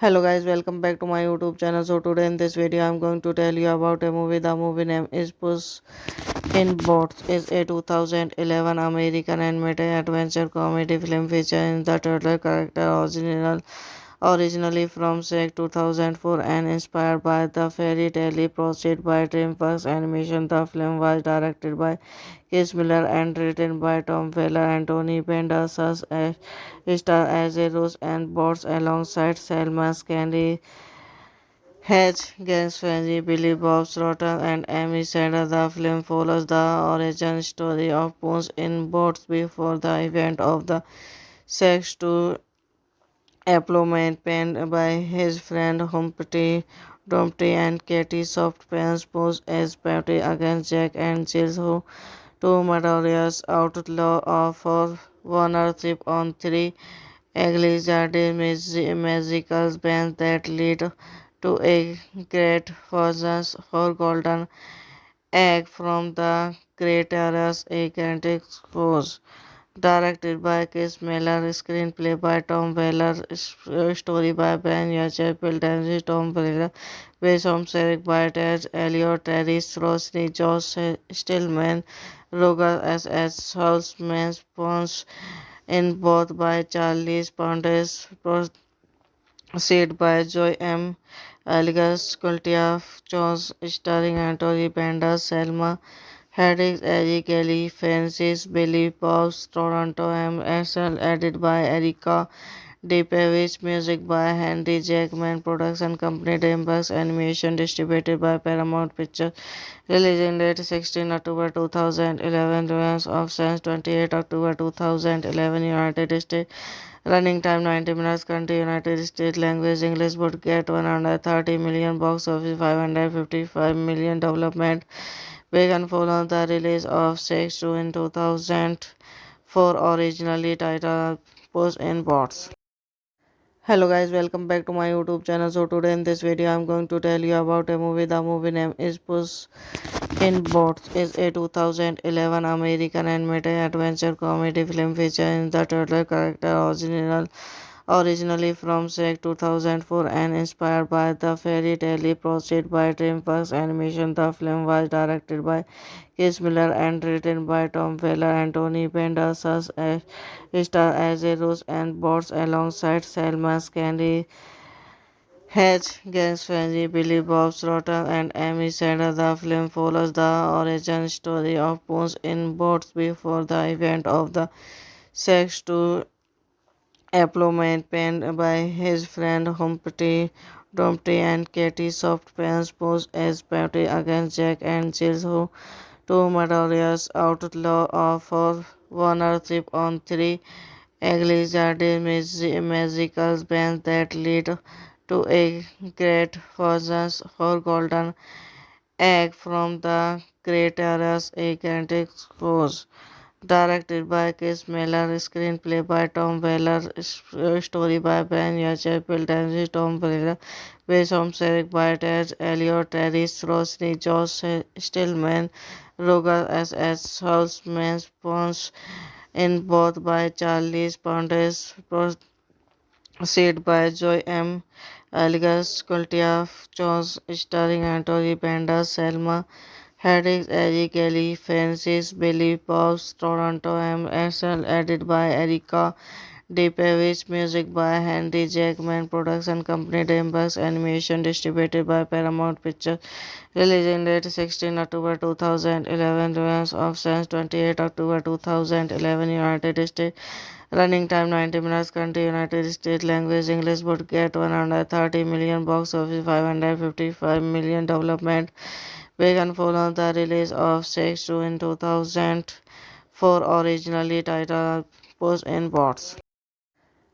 Hello guys, welcome back to my YouTube channel. So today in this video I'm going to tell you about a movie. The movie name is Puss in Boots. Is a 2011 American animated adventure comedy film featuring the turtle character originally from Shrek 2004 and inspired by the fairy tale proceed by DreamWorks Animation. The film was directed by Chris Miller and written by Tom Weller and Tony Pendas as star as a Rose and Bots alongside Selma Candy, Hedge, Gans Fenny, Billy Bob Thornton, and Amy Sanders. The film follows the origin story of Puss in Boots before the event of the sex to employment penned by his friend Dumpty and Katie Soft pens Puss as Patty against Jack and Jill, who two murderous outlaw for ownership on three exiled magical bands that lead to a great vengeance for Golden Egg from the Creators a Gigantic Force. Directed by Chris Miller, screenplay by Tom Weller, story by Ben Yacher, built and Tom Weller, based on Eric by Ted Elliott, Terry Rossini, Josh Stillman, Roger S. Holtzman, Pons in both by Charlie Pondes, proceed by Joy M. Algas, Cultia, Jones, starring Anthony Banderas, Selma Hayek, Eddie Kelly, Francis Billy Bob's Toronto MSL, edited by Erika DePavich, music by Henry Jackman, production company DreamWorks Animation, distributed by Paramount Pictures, released in date 16 October 2011, release of since 28 October 2011, United States, running time 90 minutes, country United States, language English, would get 130 million, box office 555 million, development began following the release of Sex 2 in 2004, originally titled Puss in Boots. Hello guys, welcome back to my YouTube channel. So today in this video I'm going to tell you about a movie. The movie name is Puss in Boots. Is a 2011 American animated adventure comedy film featuring the turtle character originally from Shrek 2004 and inspired by the fairy tale proceed by DreamWorks Animation. The film was directed by Chris Miller and written by Tom Weller and Tony Pendas as star as a Rose and Bots alongside Selma Candy, Hedge, Gans Fenny, Billy Bob Thornton, and Amy Sanders. The film follows the origin story of Puss in Boots before the event of the sex to employment penned by his friend Dumpty and Katie Soft pens Puss as Patty against Jack and Jill, who two murderous outlaw for ownership on three exiled magical bands that lead to a great vengeance for Golden Egg from the Craterus Gigantic Rose. Directed by Chris Miller, screenplay by Tom Weller, story by Ben Yachay, built and Tom Weller, based on Eric by Ted Elliott, Terry Rosny, Josh Stillman, Roger S. Holtzman, Spons, in both by Charlie Pondes, proceed by Joy M. Algas, Kultia, Jones, starring Anthony Banda, Selma, Haddix, Eddie Kelly, Francis, Billy Bobs, Toronto, MSL, edited by Erika Depevich, music by Henry Jackman, production company Dreamworks Animation, distributed by Paramount Pictures, releasing date 16 October 2011, release of since 28 October 2011, United States, running time 90 minutes, country United States, language English, would get 130 million, box office 555 million, development began following the release of Sex 2 in 2004, originally titled Puss in Boots.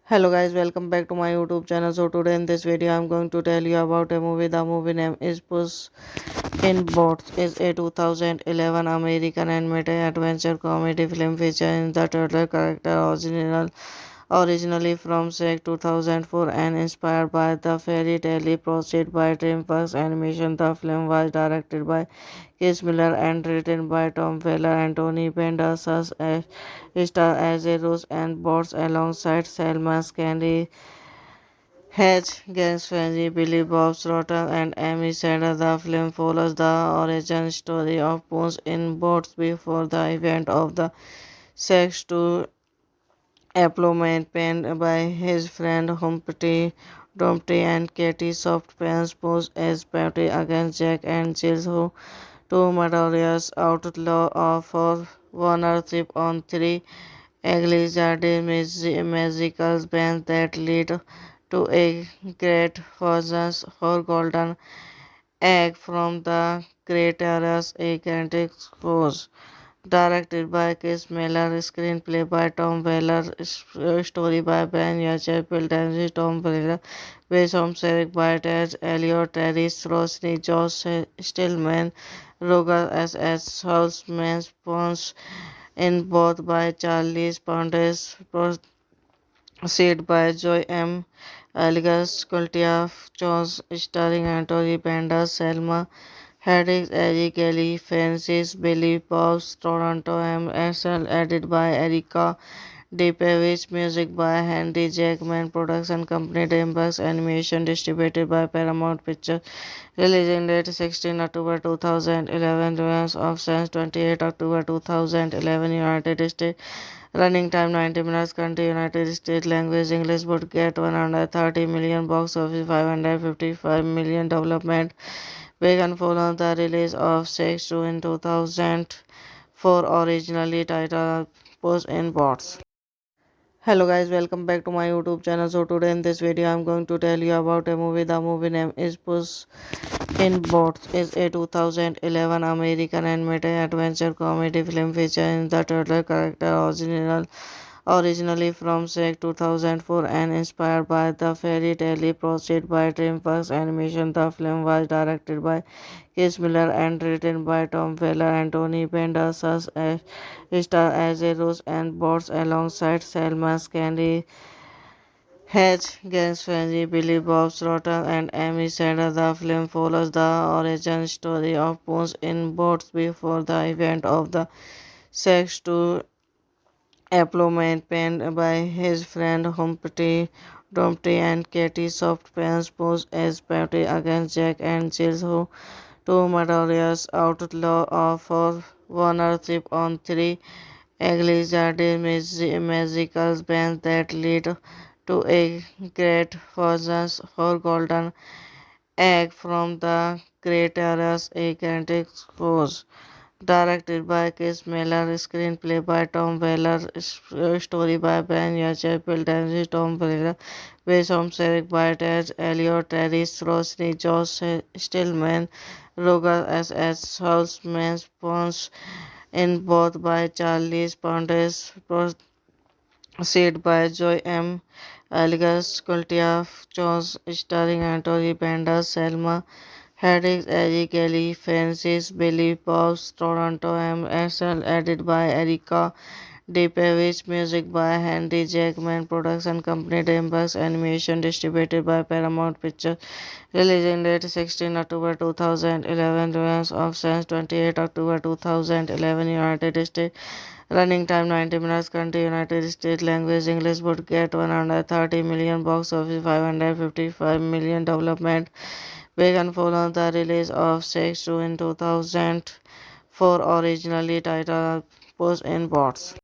Hello guys, welcome back to my YouTube channel. So today in this video I'm going to tell you about a movie. The movie name is Puss in Boots. Is a 2011 American animated adventure comedy film featuring the turtle character originally from Shrek 2004 and inspired by the fairy tale proceeded by DreamWorks Animation. The film was directed by Chris Miller and written by Tom Weller and Tony Pendersus, star as a Rose and Bots alongside Selma Candy, Hedge, Gaines Franzi, Billy Bob Thornton, and Amy Sanders. The film follows the origin story of Puss in Boots before the event of the Sex 2 employment penned by his friend Dumpty and Katie Soft pens Puss as Patty against Jack and Jill, who two murderous outlaw for ownership on three exiled magical bands that lead to a great vengeance for Golden Egg from the Craterus Gigantic Rose. Directed by Chris Miller, screenplay by Tom Weller, story by Ben Yachay, built and Tom Weller, based on Eric by Ted Elliott, Terry Rosny, Josh Stillman, Roger S. Holtzman, Spons, in both by Charlie Pondes, proceed by Joy M. Algas, Kultia, Jones, starring Anthony Bandas, Selma, Haddix, Eddie Kelly, Francis, Billy Bobs, Toronto, MSL, edited by Erika Depevich, music by Henry Jackman, production company Dreamworks Animation, distributed by Paramount Pictures, releasing date 16 October 2011, release of since 28 October 2011, United States, running time 90 minutes, country United States, language English, would get 130 million, box office 555 million, development began following the release of Sex 2 in 2004, originally titled Puss in Boots. Hello guys, welcome back to my YouTube channel. So today in this video I'm going to tell you about a movie. The movie name is Puss in Boots. Is a 2011 American animated adventure comedy film featuring the turtle character originally from Shrek 2004 and inspired by the fairy tale proceeded by DreamWorks Animation. The film was directed by Chris Miller and written by Tom Weller and Tony Pendersus, star as a Rose and Bots alongside Selma Candy, Hedge, Gaines Franzi, Billy Bob Thornton, and Amy Sanders. The film follows the origin story of Puss in Boots before the event of the Sex 2 employment penned by his friend Dumpty and Katie Soft pens Puss as Patty against Jack and Jill, who two murderous outlaw for ownership on three exiled magical bands that lead to a great vengeance for Golden Egg from the Craterus Gigantic Rose. Directed by Chris Miller, screenplay by Tom Weller, story by Ben Yachay, built and Tom Weller, based on Eric by Ted Elliott, Terry Rosny, Josh Stillman, Roger S. Holtzman, Spons, in both by Charlie Pondes, proceed by Joy M. Algas, Kultia, Jones, starring Anthony Bandas, Selma Headings: Eddie Kelly, Francis, Billy Bob's Toronto, MSL, edited by Erika Depevich, music by Henry Jackman, production company Dreamworks Animation, distributed by Paramount Pictures, releasing date 16 October 2011, release of since 28 October 2011, United States, running time 90 minutes, country United States, language English, would get 130 million, box office 555 million, development began following the release of Sex 2 in 2004, originally titled Puss in Boots.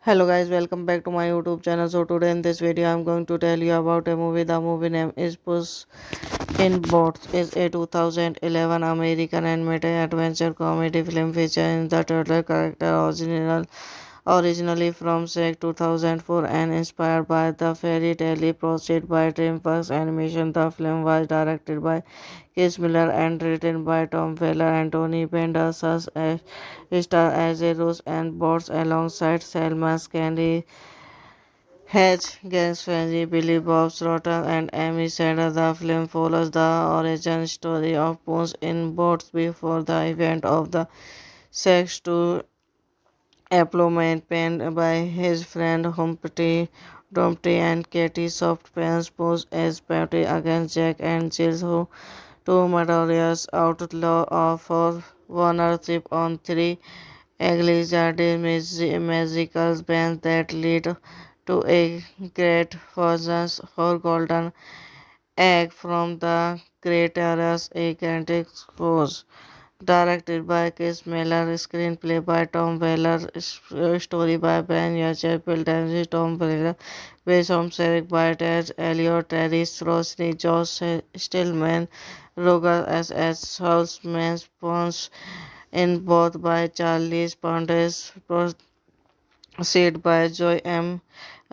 Hello guys, welcome back to my YouTube channel. So today in this video I'm going to tell you about a movie. The movie name is Puss in Boots. Is a 2011 American animated adventure comedy film featuring the turtle character originally from Shrek 2004 and inspired by the fairy tale proceeded by DreamWorks Animation. The film was directed by Chris Miller and written by Tom Weller and Tony Pendas as star as a Rose and Bots alongside Selma Candy, Hedge, Gans Fancy, Billy Bob Thornton, and Amy Sanders. The film follows the origin story of Puss in Boots before the event of the Sex 2 employment penned by his friend Dumpty and Katie Softpants Puss as Patty against Jack and Jill, who two notorious outlaws for ownership on three exaggerated magical bands that lead to a great fortunes for Golden Egg from the Great Areas, a gigantic force. Directed by Chris Miller, screenplay by Tom Weller, story by Ben Yachet, built and Tom Weller, based on Eric by Ted Elliott, Terry Rossini, Josh Stillman, Roger S. Holtzman, Spons in both by Charlie Pondes, proceed by Joy M.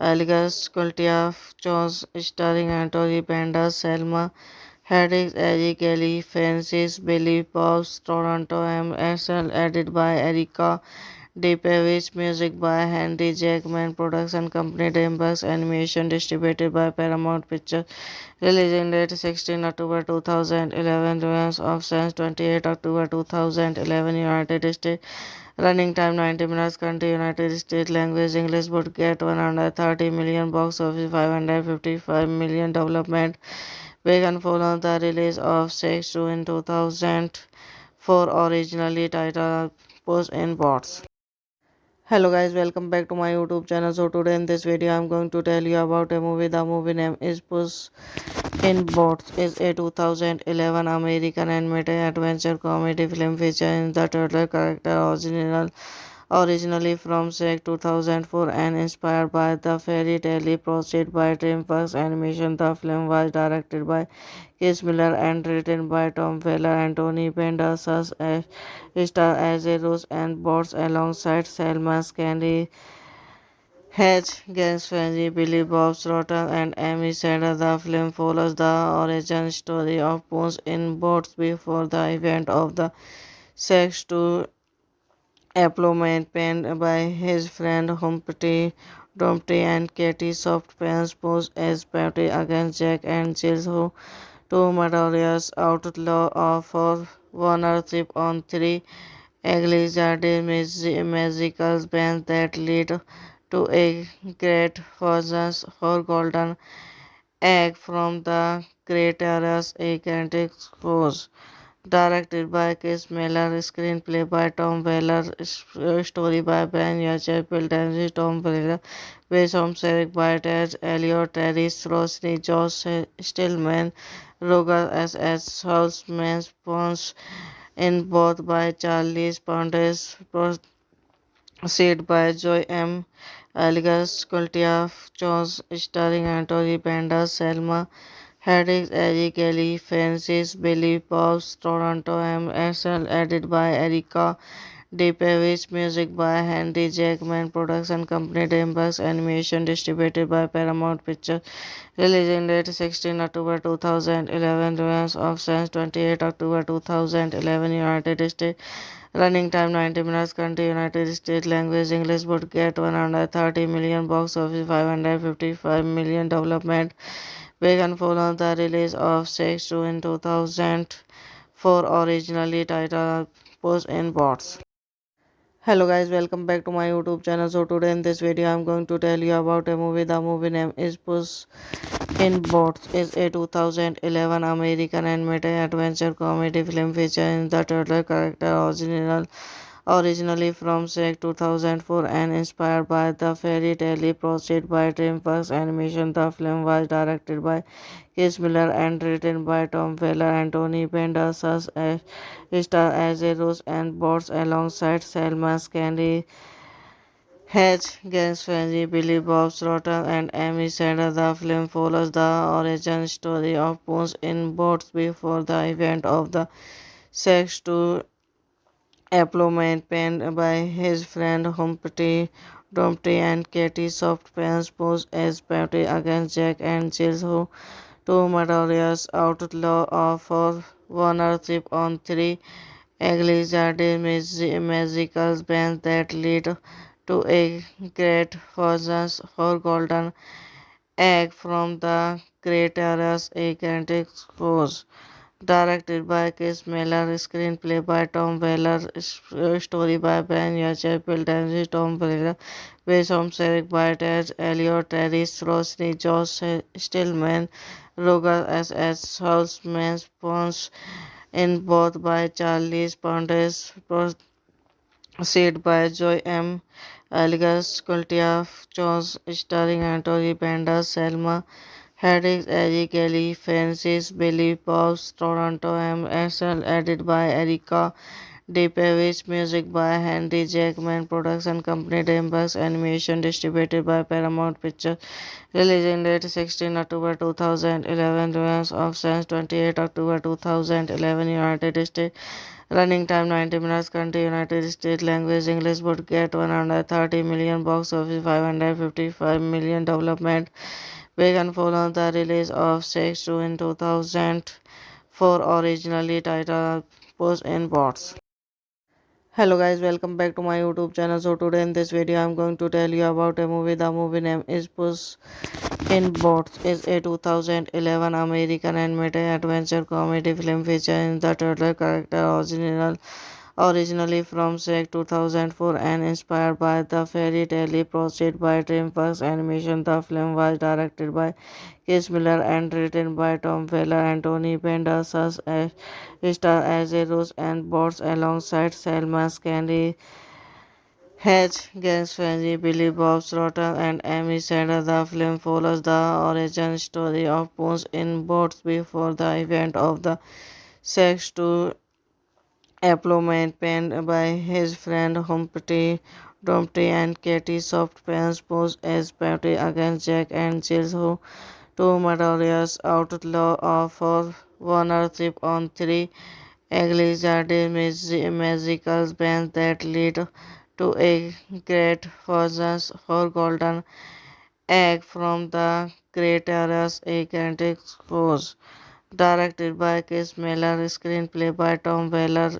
Algas, Cultia, Jones, starring Anthony Banderas, Selma Hayek, Eddie Kelly, Francis, Billy Bob's Toronto, MSL, edited by Erika Depevich, music by Henry Jackman, production company Dreamworks Animation, distributed by Paramount Pictures, releasing date 16 October 2011, release of since 28 October 2011, United States, running time 90 minutes, country United States, language English, would get 130 million, box office 555 million, development began following the release of Sex 2 in 2004, originally titled Puss in Boots. Hello guys, welcome back to my YouTube channel. So today in this video I'm going to tell you about a movie. The movie name is Puss in Boots. Is a 2011 American animated adventure comedy film featuring the turtle character originally from Shrek 2004 and inspired by the fairy tale proceeded by DreamWorks Animation. The film was directed by Chris Miller and written by Tom Weller and Tony Pendas as star as a Rose and Bots alongside Selma Candy, Hedge, Gans Fancy, Billy Bob Thornton, and Amy Sanders. The film follows the origin story of Puss in Boots before the event of the Sex 2 employment penned by his friend Dumpty and Katie Softpants Puss as Patty against Jack and Jill, who two notorious outlaws for ownership on three exaggerated magical bands that lead to a great fortunes for Golden Egg from the Great Areas, a gigantic force. Directed by Chris Miller, screenplay by Tom Weller, story by Ben Yachet, built and Tom Weller, based on Eric by Ted Elliott, Terry Rossini, Josh Stillman, Roger S. Holtzman, Spons in both by Charlie Pondes, proceed by Joy M. Algas, Cultia, Jones, starring Anthony Banderas, Selma Hayek, Eddie Kelly, Francis, Billy Bob's Toronto, MSL, edited by Erika Depevich, music by Henry Jackman, production company Dreamworks Animation, distributed by Paramount Pictures, releasing date 16 October 2011, release of since 28 October 2011, United States, running time 90 minutes, country United States, language English, would get 130 million, box office 555 million, development We can follow the release of Sex 2 in 2004, originally titled Puss in Boots. Hello guys, welcome back to my YouTube channel. So today in this video I'm going to tell you about a movie. The movie name is Puss in Boots. Is a 2011 American animated adventure comedy film featuring the turtle character originally from Shrek 2004 and inspired by the fairy tale proceeded by DreamWorks Animation. The film was directed by Chris Miller and written by Tom Weller and Tony Bendis as star as a Rose and Bots alongside Selma Candy, Hedge, Gans Frenzy, Billy Bob Thornton, and Amy Sanders. The film follows the origin story of Puss in Boots before the event of the Sex 2 employment penned by his friend Dumpty and Katie Soft pens posed as party against Jack and Jill, who two notorious outlaw for ownership on three exaggerated magical bands that lead to a great fortunes for Golden Egg from the Creators a Gigantic Force. Directed by Chris Miller, screenplay by Tom Weller, story by Ben Yachay, built and Tom Weller, based on Eric by Ted Elliott, Terry Rossini, Josh Stillman, Roger S. Houseman, Pons, in both by Charlie Pondes, proceed by Joy M. Algas, Kultia, Jones, starring Anthony Banderas, Selma Hayek, Eric Kelly, Francis Billy Bob's Toronto MSL, edited by Erika DePavic, music by Henry Jackman, production company DreamWorks Animation, distributed by Paramount Pictures, releasing date 16 October 2011, release of since 28 October 2011, United States, running time 90 minutes, country United States, language English, would get 130 million, box office 555 million, development. We can follow the release of Sex 2 in 2004, originally titled Puss in Boots. Hello guys, welcome back to my YouTube channel. So today in this video I'm going to tell you about a movie. The movie name is Puss in Boots. Is a 2011 American animated adventure comedy film featuring the turtle character originally from Shrek 2004 and inspired by the fairy tale proceeded by DreamWorks Animation. The film was directed by Chris Miller and written by Tom Weller and Tony Bendis as star as a Rose and Bots alongside Selma Candy, Hedge, Gans Frenzy, Billy Bob Thornton, and Amy Sanders. The film follows the origin story of Puss in Boots before the event of the Sex 2 employment penned by his friend Dumpty and Katie Soft pens posed as party against Jack and Jill, who two notorious outlaw for ownership on three exaggerated magical bands that lead to a great fortunes for Golden Egg from the Creators a Gigantic Force. Directed by Chris Miller, screenplay by Tom Weller,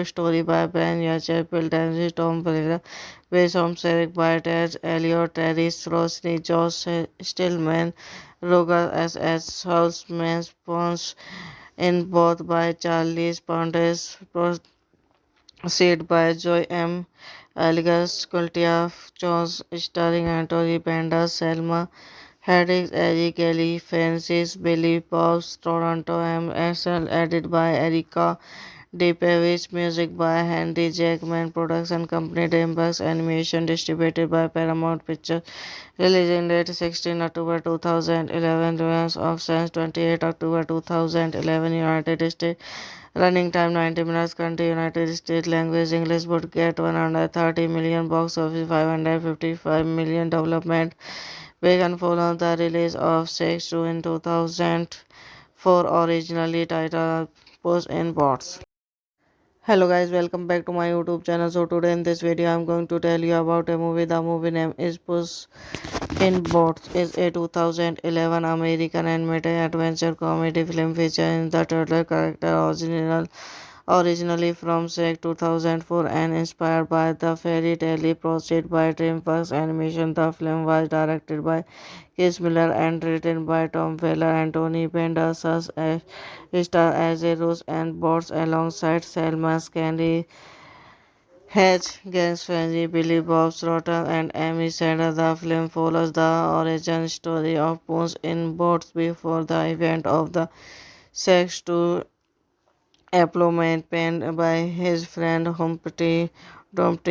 story by Ben Yachay, built and Tom Weller, based on Eric by Ted Elliott, Terry Rossini, Josh Stillman, Roger S. Houseman, Pons, in both by Charlie Pondes, proceed by Joy M. Algas, Kultia, Jones, starring Anthony Banderas, Selma Hayek, Eric Kelly, Francis Billy Bob's Toronto MSL, edited by Erika DePavic, music by Henry Jackman, production company DreamWorks Animation, distributed by Paramount Pictures, releasing date 16 October 2011, release of since 28 October 2011, United States, running time 90 minutes, country United States, language English, would get 130 million, box office 555 million, development. We can follow the release of Sex 2 in 2004, originally titled Puss in Boots. Hello guys, welcome back to my YouTube channel. So today in this video I'm going to tell you about a movie. The movie name is Puss in Boots. Is a 2011 American animated adventure comedy film featuring the turtle character Originally from SEC 2004 and inspired by the fairy tale proceed by DreamWorks Animation, the film was directed by Chris Miller and written by Tom Weller and Tony Bendis as star as a Rose and Bots alongside Selma Candy, Hedge, Gans Frenzy, Billy Bob Thornton, and Amy Sanders. The film follows the origin story of Bones in Boats before the event of the sex to Employment penned by his friend Dumpty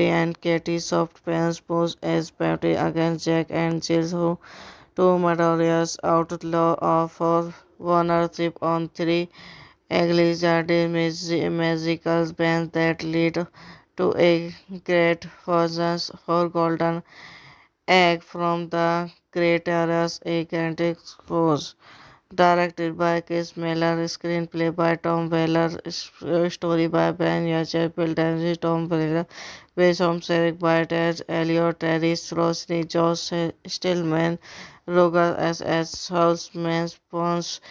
and Katie Soft pens posed as Patty against Jack and Jill, who two murderous outlaw for ownership on three exaggerated magical bands that lead to a great fortunes for Golden Egg from the Creators a Gigantic Force. Directed by Chris Miller, screenplay by Tom Weller, story by Ben Yachet, built and Tom Weller, based on Eric by Ted Elliott, Terry Rossini, Josh Stillman, Roger S. Houseman, Spons,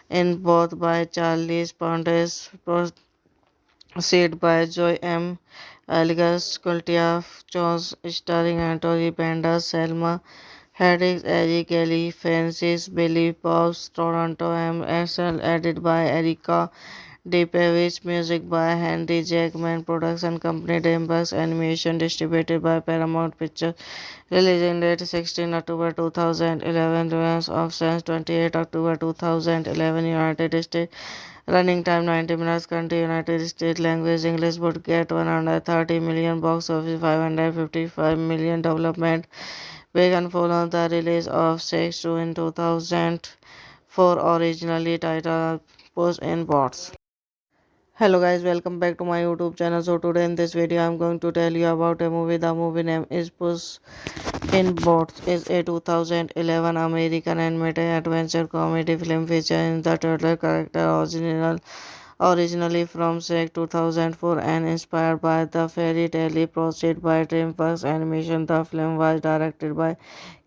in both by Charlie Pondes, proceed by Joy M. Algas, Cultia, Jones, starring Anthony Bender, Selma, Haddix, Eddie Kelly, Francis, Billy Bob's, Toronto, MSL, edited by Erika Dipevich, music by Henry Jackman, production company Dreamworks Animation, distributed by Paramount Pictures, releasing date 16 October 2011, release of since 28 October 2011, United States, running time 90 minutes, country United States, language English, would get 130 million, box office 555 million, development began following the release of Sex 2 in 2004, originally titled Puss in Boots. Hello guys, welcome back to my YouTube channel. So today in this video I'm going to tell you about a movie. The movie name is Puss in Boots. Is a 2011 American animated adventure comedy film featuring the turtle character originally from SEC 2004 and inspired by the fairy tale proceed by DreamWorks Animation. The film was directed by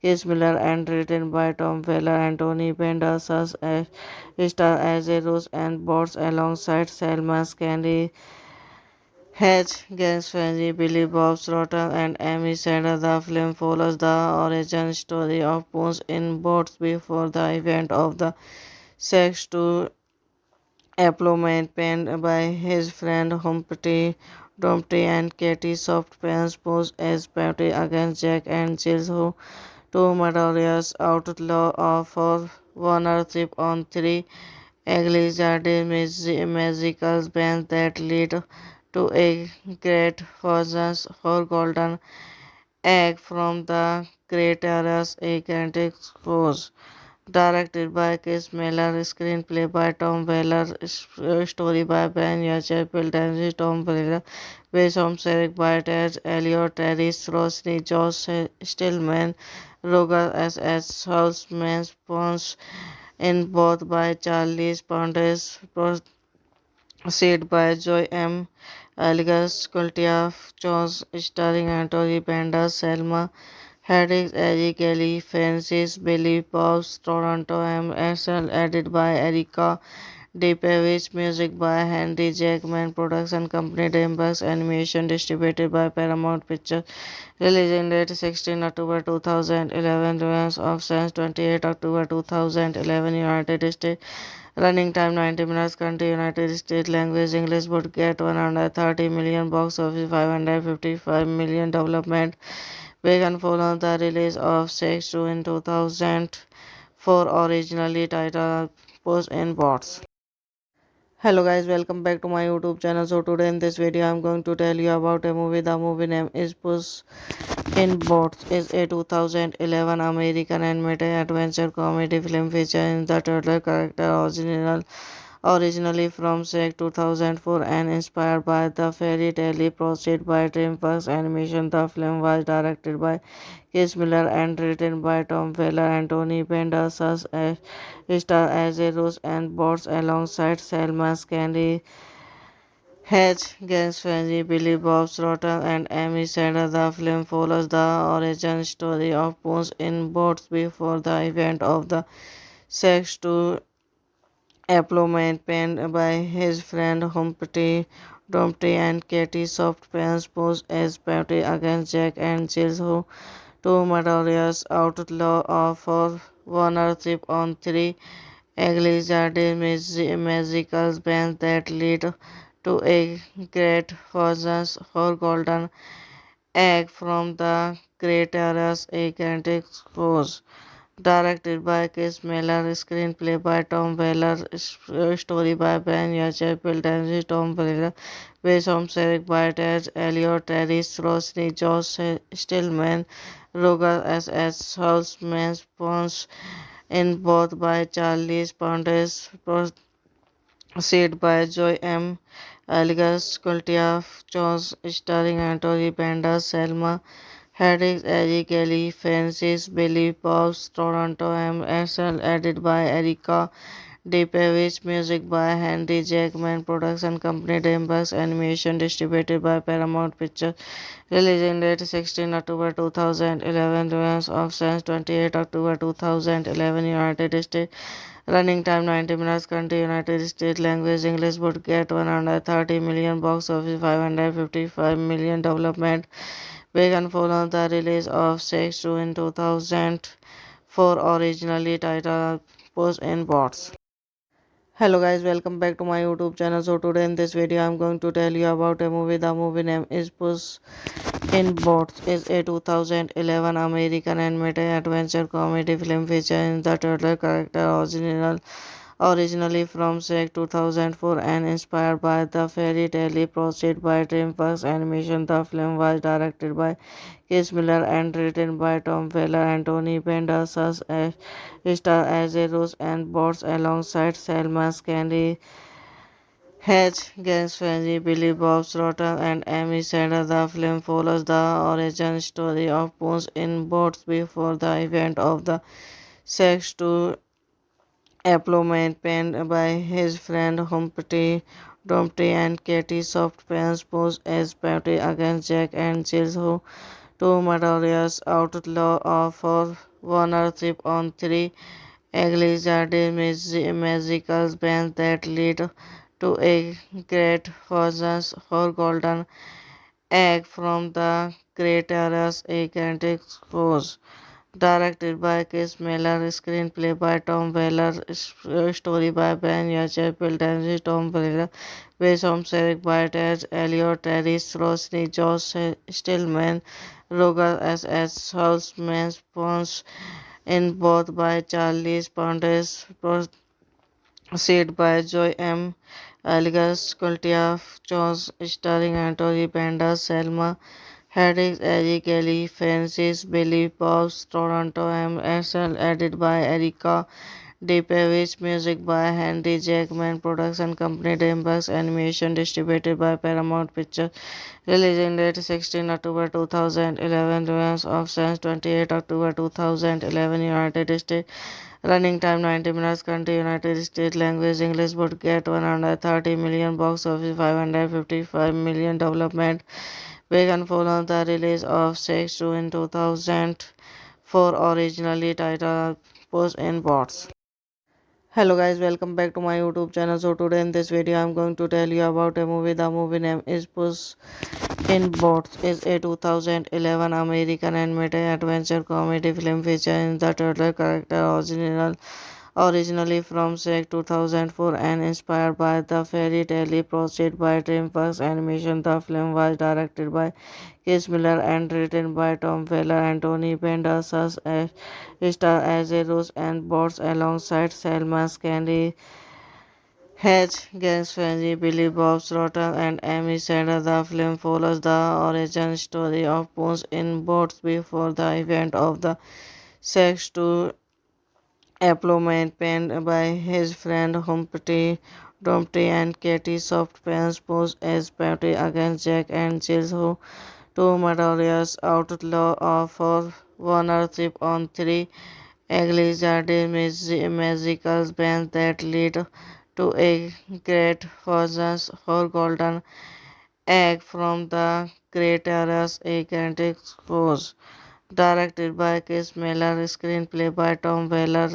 Chris Miller and written by Tom Weller and Tony Bendis as star as a Rose and Bots alongside Selma Candy, Hedge, Gans Frenzy, Billy Bob Thornton, and Amy Sanders. The film follows the origin story of Bones in Boats before the event of the sex to employment penned by his friend Dumpty and Katie Soft pens posed as Patty against Jack and Jill, who two murderous outlaw for ownership on three exaggerated magical bands that lead to a great fortunes for Golden Egg from the Creators a Gigantic Force. Directed by Chris Miller, screenplay by Tom Weller, story by Ben Yachet, built and Tom Weller, based on Eric by Ted Elliott, Terry Rossini, Josh Stillman, Roger S. Houseman, Spons, in both by Charlie Pondes, proceed by Joy M. Algas, Cultia, Jones, starring Anthony Bender, Selma, Haddix, Eddie Kelly, Francis, Billy Bob's, Toronto, MSL, edited by Erika Dipevich, music by Henry Jackman, production company Dreamworks Animation, distributed by Paramount Pictures, releasing date 16 October 2011, release of since 28 October 2011, United States, running time 90 minutes, country United States, language English, would get 130 million, box office 555 million, development began following the release of Sex 2 in 2004, originally titled Puss in Boots. Hello guys, welcome back to my YouTube channel. So today in this video I'm going to tell you about a movie. The movie name is Puss in Boots. Is a 2011 American animated adventure comedy film featuring the turtle character originally from SEC 2004 and inspired by the fairy tale proceed by DreamWorks Animation. The film was directed by Chris Miller and written by Tom Weller and Tony Bendis as star as a Rose and Bots alongside Selma Candy, Hedge, Gans Frenzy, Billy Bob Thornton, and Amy Sanders. The film follows the origin story of Bones in Boats before the event of the sex to Employment penned by his friend Dumpty and Katie soft pens posed as party against Jack and Jill, who two notorious outlaw for ownership on three exaggerated magical bands that lead to a great fortune for Golden Egg from the Great Areas, a gigantic force. Directed by Chris Miller, screenplay by Tom Weller, story by Ben Yachay, built and Tom Weller, based on Eric by Ted Elliott, Terry Rosny, Josh Stillman, Roger S. Holtzman, Pons, in both by Charlie Pontes, proceed by Joy M. Algas, Kultia, Jones, starring Anthony Bender, Selma, Hedrick, Eddie Kelly, Francis, Billy Bobs, Toronto, MSL, edited by Erika Depevich, music by Henry Jackman, production company Dreamworks Animation, distributed by Paramount Pictures, releasing date 16 October 2011, release of since 28 October 2011, United States, running time 90 minutes, country United States, language English, would get 130 million, box office 555 million, development began following the release of Sex 2 in 2004, originally titled Puss in Boots. Hello guys, welcome back to my YouTube channel. So today in this video I'm going to tell you about a movie. The movie name is Puss in Boots. Is a 2011 American animated adventure comedy film featuring the turtle character originally from Shrek 2004 and inspired by the fairy tale proceeded by DreamWorks Animation. The film was directed by Chris Miller and written by Tom Weller and Tony Bender, as star as a Rose and Bots alongside Selma Candy, Hedge, Gans Fanny, Billy Bob Thornton, and Amy Sanders. The film follows the origin story of Puss in Boots before the event of the Sex 2 employment penned by his friend Dumpty and Katie soft pens posed as party against Jack and Jill, who two notorious outlaw for ownership on three exaggerated magical bands that lead to a great fortune for Golden Egg from the Great Areas, a gigantic force. Directed by Chris Miller, screenplay by Tom Weller, story by Ben Yachay, built and Tom Weller, based on Eric by Ted Elliott, Terry Rosny, Josh Stillman, Roger S. Holtzman, Pons, in both by Charlie Pontes, proceed by Joy M. Algas, Kultia, Jones, starring Anthony Bender, Selma, Hedrick, Eddie Kelly, Francis, Billy Bobs, Toronto, MSL, edited by Erika Depevich, music by Henry Jackman, production company Dreamworks Animation, distributed by Paramount Pictures, releasing date 16 October 2011, release of since 28 October 2011, United States, running time 90 minutes, country United States, language English, would get 130 million, box office 555 million, development began following the release of Sex 2 in 2004, originally titled Puss in Boots. Hello guys, welcome back to my YouTube channel. So today in this video I'm going to tell you about a movie. The movie name is Puss in Boots. Is a 2011 American animated adventure comedy film featuring the turtle character originally from Shrek 2004 and inspired by the fairy tale proceeded by DreamWorks Animation. The film was directed by Chris Miller and written by Tom Weller and Tony Bender, as star as a Rose and Bots alongside Selma Candy, Hedge, Gans Fanny, Billy Bob Thornton, and Amy Sanders. The film follows the origin story of Puss in Boots before the event of the Sex 2 employment penned by his friend Dumpty and Katie soft pens posed as party against Jack and Jill, who two notorious outlaw for ownership on three exaggerated magical bands that lead to a great fortune for Golden Egg from the Great Areas, a gigantic force. directed by Chris Miller, screenplay by Tom Weller,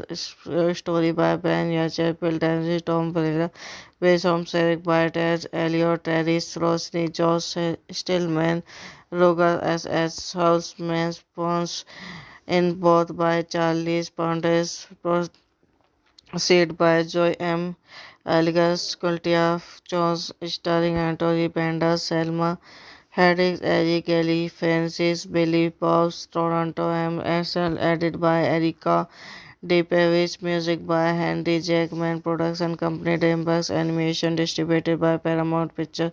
story by Ben Yachay, Piltensi, Tom Weller, based on Eric by Ted Elliot, Terry Rosny, Josh Stillman, Roger S. Houseman, Spons, in both by Charles Pontes, proceed by Joy M. Algas, Kultia, Jones, starring Anthony Banderas, Selma Hayek, Eddie Kelly, Francis Billy Bob's Toronto MSL, edited by Erika Depevich, music by Henry Jackman, production company Dreamworks Animation, distributed by Paramount Pictures,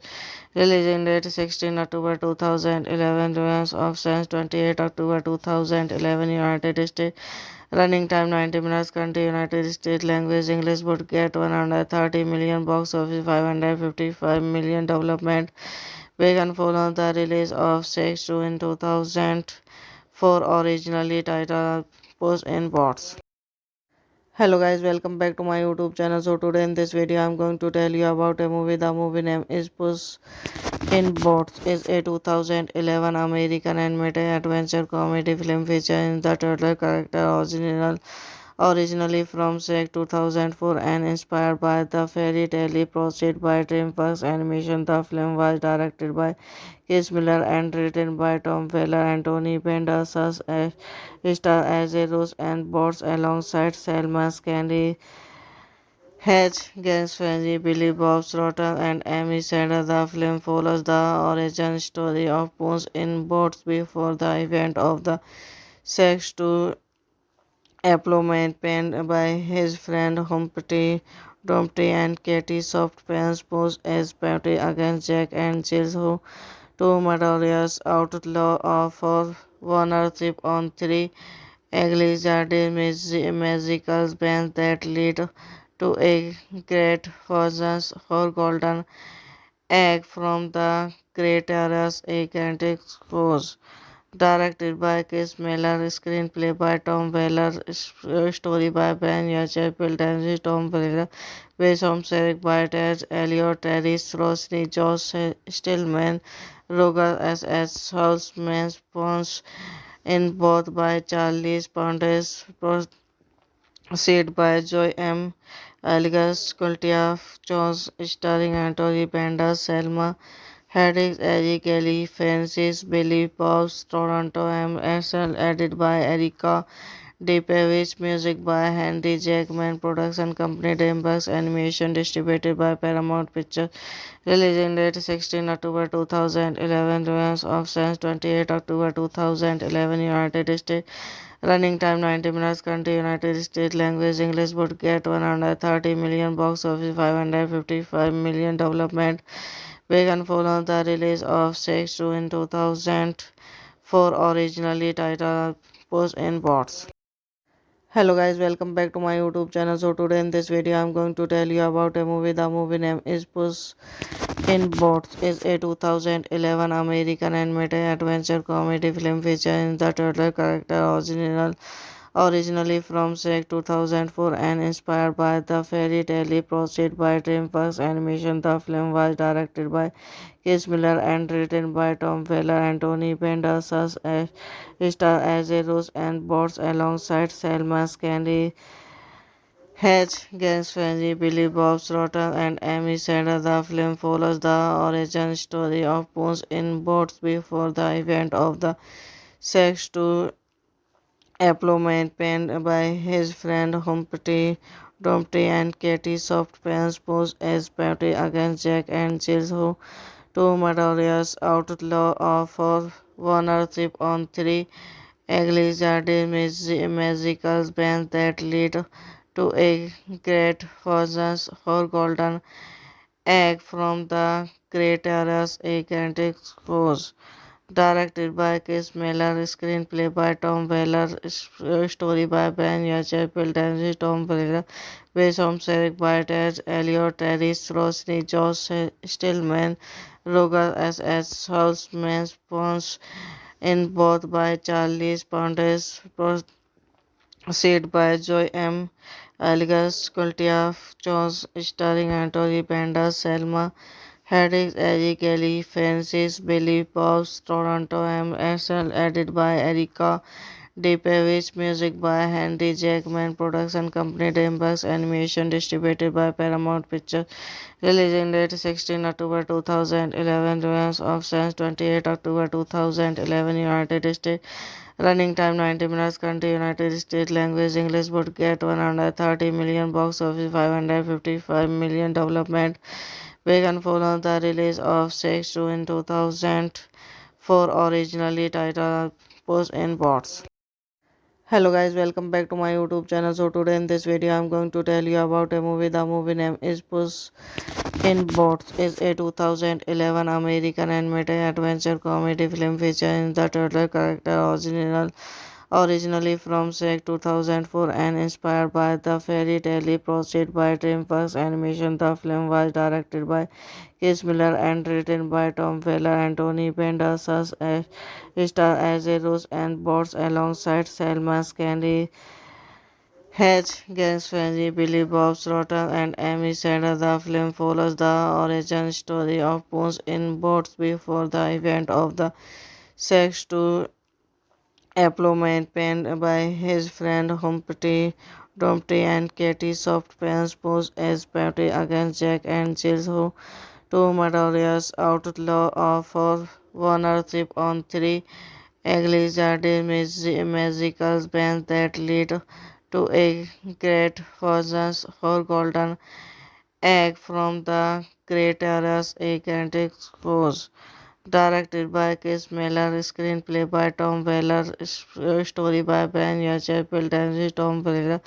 releasing date 16 October 2011, release of since 28 October 2011, United States, running time 90 minutes, country United States, language English, would get 130 million, box office 555 million, development began following the release of Sex 2 in 2004, originally titled Puss in Boots. Hello guys, welcome back to my YouTube channel. So today in this video I'm going to tell you about a movie. The movie name is Puss in Boots. Is a 2011 American animated adventure comedy film featuring the turtle character originally from Shrek 2004 and inspired by the fairy tale proceed by DreamWorks Animation. The film was directed by Chris Miller and written by Tom Weller and Tony Banderas as star as a Rose and Bots alongside Selma Candy, Hedge, Gans Frenzy, Billy Bob Thornton, and Amy Sanders. The film follows the origin story of Puss in Boots before the event of the Sex 2 employment penned by his friend Humpty Dumpty and Katie Softpants Puss as Patty against Jack and Jill, who two murderous outlaw for ownership on three exaggerated magical bands that lead to a great fortunes for golden egg from the Creator's gigantic force. Directed by Chris Miller, screenplay by Tom Weller, story by Ben Yachay, Piltensi, Tom Weller, based on Eric by Ted Elliot, Terry Rosny, Josh Stillman, Roger S. Houseman, Spons, in both by Charles Pontes, proceed by Joy M. Algas, Kultia, Jones, starring Anthony Banderas, Selma Hayek, Eddie Kelly, Francis Billy Bob's Toronto MSL, edited by Erika Depevich, music by Henry Jackman, production company Dreamworks Animation, distributed by Paramount Pictures, releasing date 16 October 2011, release of since 28 October 2011, United States, running time 90 minutes, country United States, language English, would get 130 million, box office 555 million, development began following the release of Sex 2 in 2004, originally titled Puss in Boots. Hello guys, welcome back to my YouTube channel. So today in this video I'm going to tell you about a movie. The movie name is Puss in Boots. Is a 2011 American animated adventure comedy film featuring the turtle character originally from Shrek 2004 and inspired by the fairy tale proceed by DreamWorks Animation. The film was directed by Chris Miller and written by Tom Weller and Tony Banderas as star as a Rose and Bots alongside Selma Candy, Hedge, Gans Frenzy, Billy Bob Thornton, and Amy Sanders. The film follows the origin story of Puss in Boots before the event of the Sex 2 employment penned by his friend Humpty Dumpty and Katie Softpants Puss as Patty against Jack and Jill, who two murderous outlaw for ownership on three exaggerated magical bands that lead to a great fortunes for golden egg from the Creator's gigantic force. Directed by Chris Miller, screenplay by Tom Weller, story by Ben Yachay, Piltensi, Tom Weller, based on Eric by Ted Elliot, Terry Rosny, Josh Stillman, Roger S. Houseman, Spons, in both by Charles Pontes, proceed by Joy M. Algas, Kultia, Jones, starring Anthony Banderas, Selma Hedrick, Eddie Kelly, Francis, Billy Bob's Toronto, MSL, edited by Erica DePavic, music by Henry Jackman, production company Dreamworks Animation, distributed by Paramount Pictures, releasing date 16 October 2011, release of since 28 October 2011, United States, running time 90 minutes, country United States, language English, would get 130 million, box office 555 million, development began following the release of Sex 2 in 2004, originally titled Puss in Boots. Hello guys, welcome back to my YouTube channel. So today in this video I'm going to tell you about a movie. The movie name is Puss in Boots. Is a 2011 American animated adventure comedy film featuring the turtle character originally from Shrek 2004 and inspired by the fairy tale proceeded by DreamWorks Animation. The film was directed by Chris Miller and written by Tom Weller and Tony Bendis as star as a Rose and Bots alongside Selma Candy, Hedge, Gaines Franzi, Billy Bob Thornton, and Amy Sanders. The film follows the origin story of Puss in Boots before the event of the Sex 2 employment penned by his friend Humpty Dumpty and Katie Soft pens Puss as Patty against Jack and Jill, who two murderous outlaw for ownership on three exaggerated magical bands that lead to a great vengeance for Golden Egg from the Creators, a Kinetic Force. Directed by Chris Miller, screenplay by Tom Weller, story by Ben Yachay, Piltensi, Tom Weller,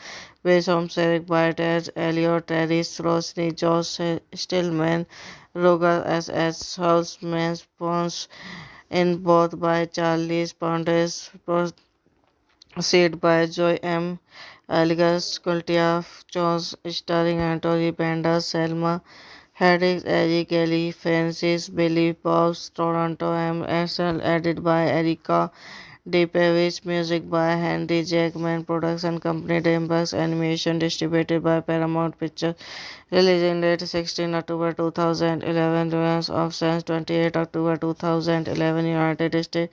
based on Eric by Ted Elliott, Terry Rossini, Josh Stillman, Roger S. Holtzman, Pons, in both by Charlie Pondes, proceed by Joy M. Algas, Kultia, Jones, starring Anthony Banderas, Selma Hedrick, Eddie Kelly, Francis, Billy Bob's Toronto, MSL, edited by Erica DePavic, music by Henry Jackman, production company Dreamworks Animation, distributed by Paramount Pictures, releasing date 16 October 2011, release of since 28 October 2011, United States,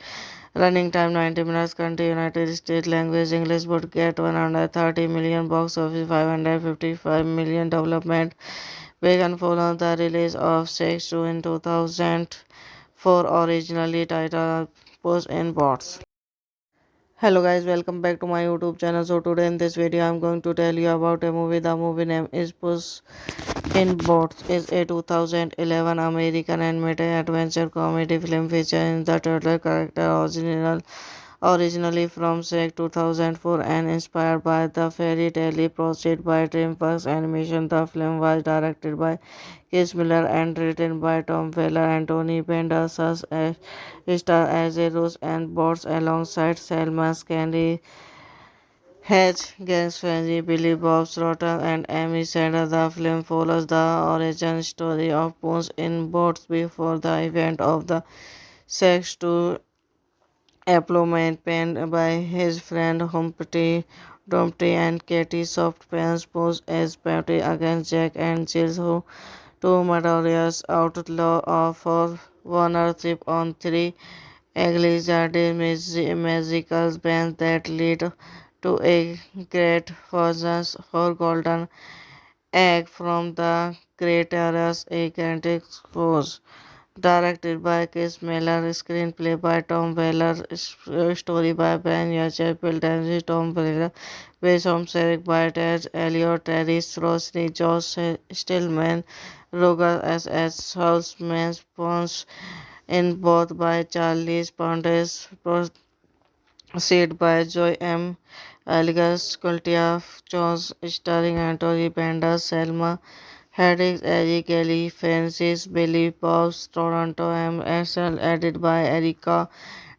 running time 90 minutes, country United States, language English, would get 130 million, box office 555 million, development began following the release of Sex 2 in 2004, originally titled Puss in Boots. Hello guys, welcome back to my YouTube channel. So today in this video I'm going to tell you about a movie. The movie name is Puss in Boots. Is a 2011 American animated adventure comedy film featuring the turtle character originally from Shrek 2004 and inspired by the fairy tale proceeded by DreamWorks Animation. The film was directed by Chris Miller and written by Tom Weller and Tony Bendis as star as a Rose and Bots alongside Selma Candy, Hedge, Gaines Franzi, Billy Bob Thornton, and Amy Sanders. The film follows the origin story of Puss in Boots before the event of the Sex 2 employment penned by his friend Humpty Dumpty and Katie Soft pens Puss as Patty against Jack and Jill, who two murderous outlaw for ownership on three exaggerated magical bands that lead to a great vengeance for Golden Egg from the Creators, a kinetic force. Directed by Chris Miller, screenplay by Tom Weller, story by Ben Yachay, Piltensi, Tom Weller, based on Eric by Ted Elliott, Terry Rossini, Josh Stillman, Roger S. Holtzman, Pons, in both by Charlie Pondes, proceed by Joy M. Algas, Kultia, Jones, starring Anthony Banderas, Selma Hedrick, Eddie Kelly, Francis, Billy Bob Toronto, MSL, edited by Erica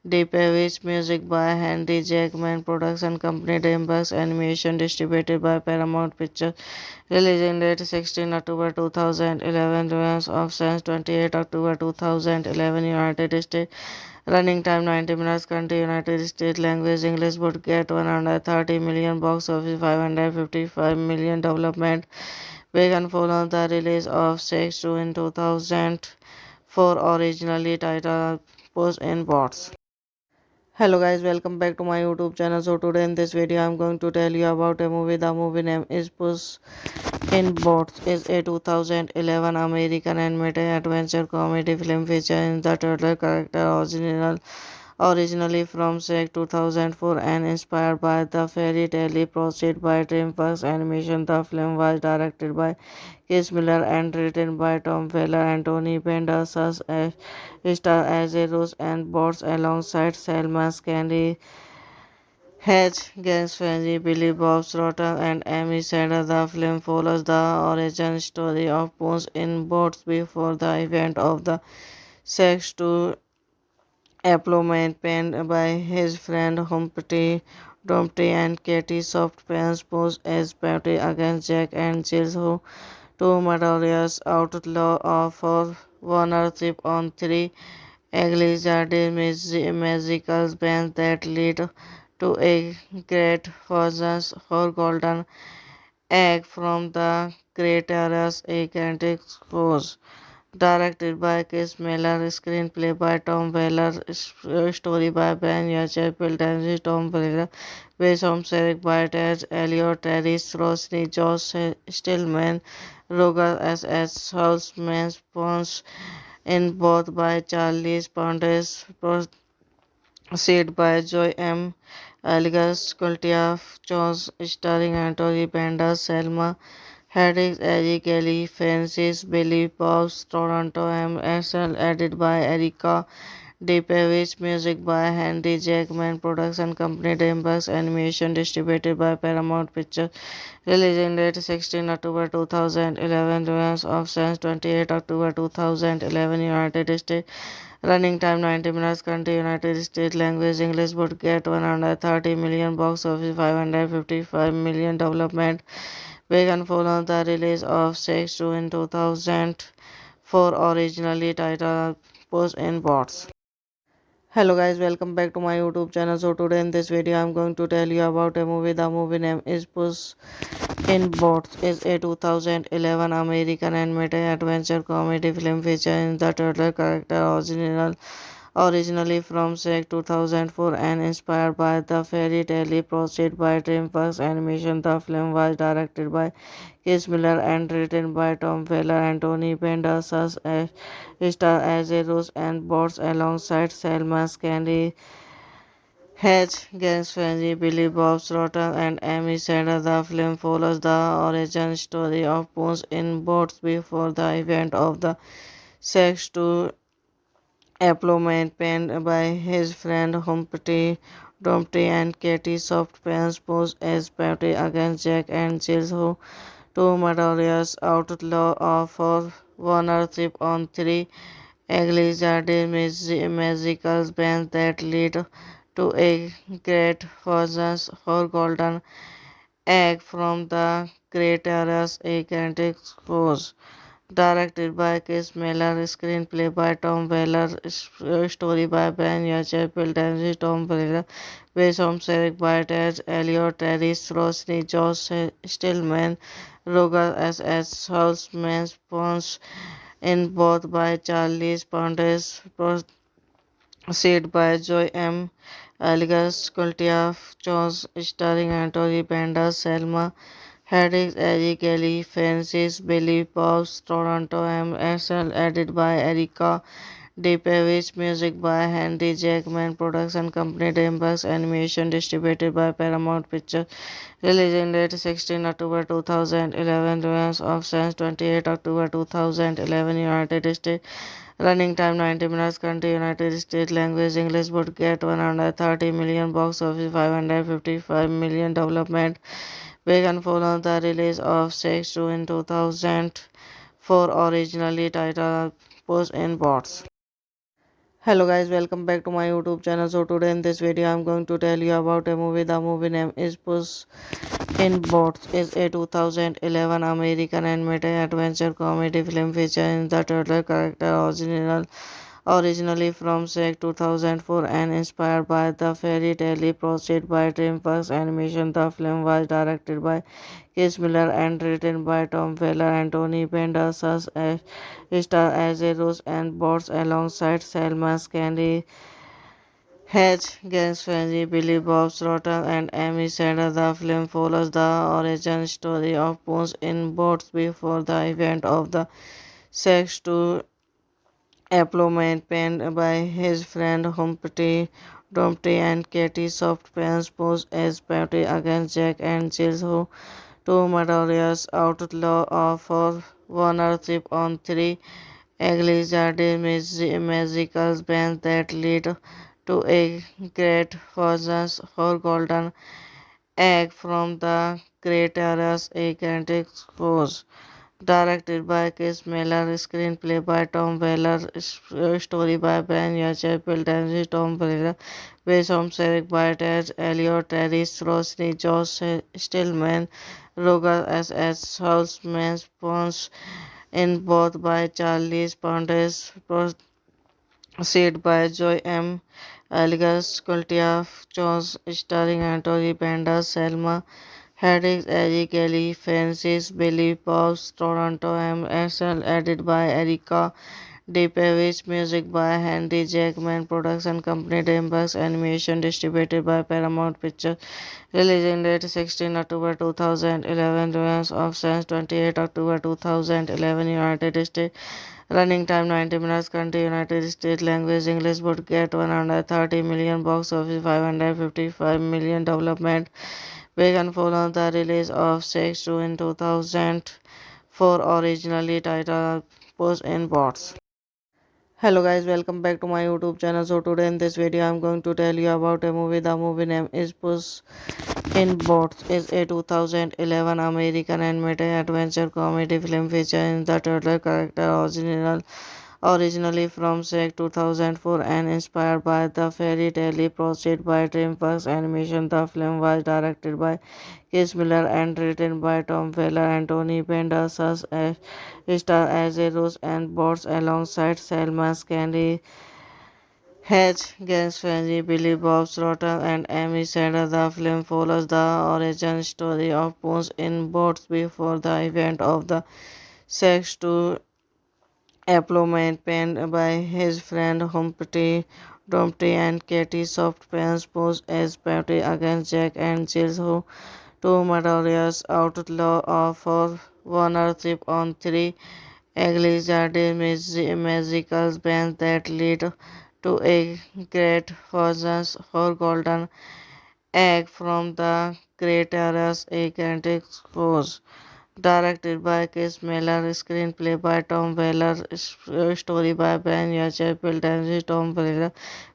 DePavic, music by Henry Jackman, production company Dreamworks Animation, distributed by Paramount Pictures, releasing date 16 October 2011, release of since 28 October 2011, United States, running time 90 minutes, country United States, language English, would get 130 million, box office 555 million, development We can follow the release of Sex 2 in 2004, originally titled Puss in Boots. Hello guys, welcome back to my YouTube channel. So today in this video I'm going to tell you about a movie. The movie name is Puss in Boots. Is a 2011 American animated adventure comedy film featuring the turtle character originally from Shrek 2004 and inspired by the fairy tale proceed by DreamWorks Animation. The film was directed by Chris Miller and written by Tom Weller and Tony Bendis as star as a Rose and Bots alongside Selma Candy, Hedge, Gans Fenny, Billy Bob Thornton, and Amy Sanders. The film follows the origin story of Puss in Boots before the event of the Sex 2 Applement penned by his friend Dumpty and Katie Soft pens Puss as Patty against Jack and Jill, who two notorious outlaws for ownership on three exaggerated magical bands that lead to a great fortunes for Golden Egg from the Creators a Gigantic Force. Directed by Chris Miller, screenplay by Tom Weller, story by Ben Yachay, built and Tom Weller, based on Eric by Ted Elliott, Terry Rosny, Josh Stillman, Roger S. Houseman, Pons, in both by Charles Pondes, proceed by Joy M. Algas, Cultia, Jones, starring Anthony Bender, Selma, Haddix, Eddie Kelly, Francis, Billy Bob's, Toronto, MSL, edited by Erika Dipevich, music by Henry Jackman, production company DreamWorks Animation, distributed by Paramount Pictures, releasing date 16 October 2011, release of since 28 October 2011, United States, running time 90 minutes, country United States, language English, would get 130 million, box office 555 million, development. We can follow the release of Sex 2 in 2004, originally titled Puss in Boots. Hello guys, welcome back to my YouTube channel. So today in this video I'm going to tell you about a movie. The movie name is Puss in Boots. Is a 2011 American animated adventure comedy film featuring the turtle character originally from Shrek 2004 and inspired by the fairy tale proceed by DreamWorks Animation. The film was directed by Chris Miller and written by Tom Weller and Tony Bendis as star as a Rose and Bots alongside Selma Candy, Hedge, Gans Fenny, Billy Bob Thornton, and Amy Sanders. The film follows the origin story of Puss in Boots before the event of the Sex 2 Applement penned by his friend Dumpty and Katie Soft pens Puss as Patty against Jack and Jill, who two notorious outlaws for ownership on three exaggerated magical bands that lead to a great fortunes for Golden Egg from the Creators a Gigantic Force. Directed by Chris Miller, screenplay by Tom Weller, story by Ben Yachay, built and Tom Weller, based on Eric by Ted Elliott, Terry Rosny, Josh Stillman, Roger S. Houseman, Pons, in both by Charles Pondes, proceed by Joy M. Algas, Cultia, Jones, starring Anthony Bender, Selma, Haddix, Eddie Kelly, Francis, Billy Bob Toronto, MSL, edited by Erika Dipevich, music by Henry Jackman, production company DreamWorks Animation, distributed by Paramount Pictures, releasing date 16 October 2011, release of since 28 October 2011, United States, running time 90 minutes, country United States, language English, would get 130 million, box office 555 million, development. We can follow the release of Sex 2 in 2004, originally titled Puss in Boots. Hello guys, welcome back to my YouTube channel. So today in this video I'm going to tell you about a movie. The movie name is Puss in Boots. Is a 2011 American animated adventure comedy film featuring the turtle character Originally from SEC 2004 and inspired by the fairy tale proceed by DreamWorks Animation, the film was directed by Chris Miller and written by Tom Weller and Tony Pendas as star as Rose and Bots alongside Selma Candy, Hedge, Gans Frenzy, Billy Bob Thornton, and Amy Sandler. The film follows the origin story of Bones in Bots before the event of the sex to employment penned by his friend Dumpty and Katie Soft pens posed as Patty against Jack and Jill, who two murderous outlaw for ownership on three exaggerated magical bands that lead to a great fortunes for Golden Egg from the Great Areas, a gigantic force. Directed by Chris Miller, screenplay by Tom Weller, story by Ben Yachay, built and Tom Weller, based on Eric by Ted Elliott, Terry Rosny, Josh Stillman, Roger S. Houseman, Spons, in both by Charlie Pontes, proceed by Joy M. Algas, Kultia, Jones, starring Anthony Banderas, Selma Hayek, Eddie Kelly, Francis Billy Bob's Toronto MSL, edited by Erika DePavich, music by Henry Jackman, production company DreamWorks Animation, distributed by Paramount Pictures, releasing date 16 October 2011, release of since 28 October 2011, United States, running time 90 minutes, country United States, language English, would get 130 million, box office 555 million, development began following the release of Sex 2 in 2004, originally titled Puss in Boots. Hello guys, welcome back to my YouTube channel. So today in this video I'm going to tell you about a movie. The movie name is Puss in Boots. Is a 2011 American animated adventure comedy film featuring the turtle character originally from SEC 2004 and inspired by the fairy tale proceed by DreamWorks Animation. The film was directed by Chris Miller and written by Tom Weller and Tony Pendas as star as Rose and Bots alongside Selma Candy, Hedge, Gans Frenzy, Billy Bob Thornton, and Amy Sandler. The film follows the origin story of Bones in Bots before the event of the sex to employment penned by his friend Dumpty and Katie Soft pens posed as Patty against Jack and Jill, who two murderous outlaw for ownership on three exaggerated magical bands that lead to a great fortunes for Golden Egg from the Great Areas, a gigantic force. Directed by Chris Miller, screenplay by Tom Weller, story by Ben Yachay, built and Tom Weller,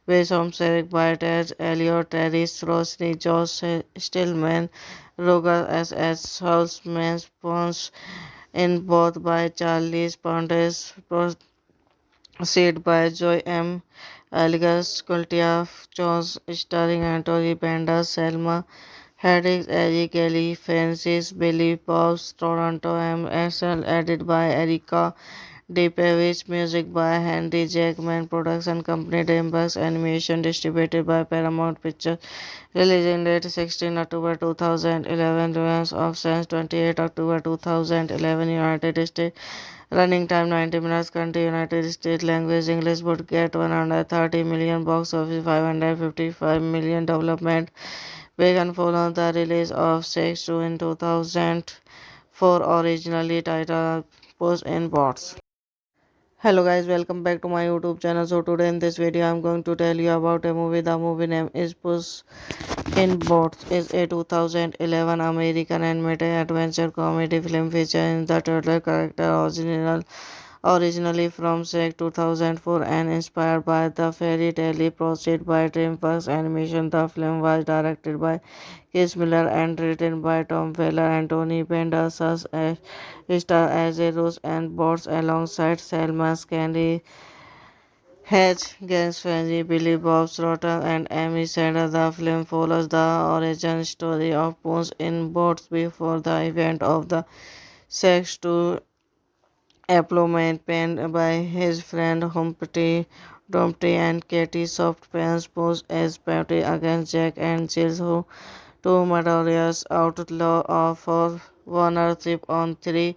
based on Eric by Ted Elliott, Terry Rosny, Josh Stillman, Roger S. Houseman, Spons, in both by Charlie Pontes, proceed by Joy M. Algas, Kultia, Jones, starring Anthony Banderas, Selma Hayek, Eddie Kelly, Francis Billy Bob's Toronto MSL, edited by Erika DePavich, music by Henry Jackman, production company DreamWorks Animation, distributed by Paramount Pictures, releasing date 16 October 2011, release of since 28 October 2011, United States, running time 90 minutes, country United States, language English, would get 130 million, box office 555 million, development began following the release of Sex 2 in 2004, originally titled Puss in Boots. Hello guys, welcome back to my YouTube channel. So today in this video I'm going to tell you about a movie. The movie name is Puss in Boots. Is a 2011 American animated adventure comedy film featuring the turtle character originally from SEC 2004 and inspired by the fairy tale proceed by DreamWorks Animation. The film was directed by Chris Miller and written by Tom Weller and Tony Pendas as star as Rose and Bots alongside Selma Candy, Hedge, Gans Frenzy, Billy Bob Thornton, and Amy Sandler. The film follows the origin story of Bones in Bots before the event of the sex to employment penned by his friend Dumpty and Katie soft pants pose as Patty against Jack and Jill, who two murderers outlaw for ownership on three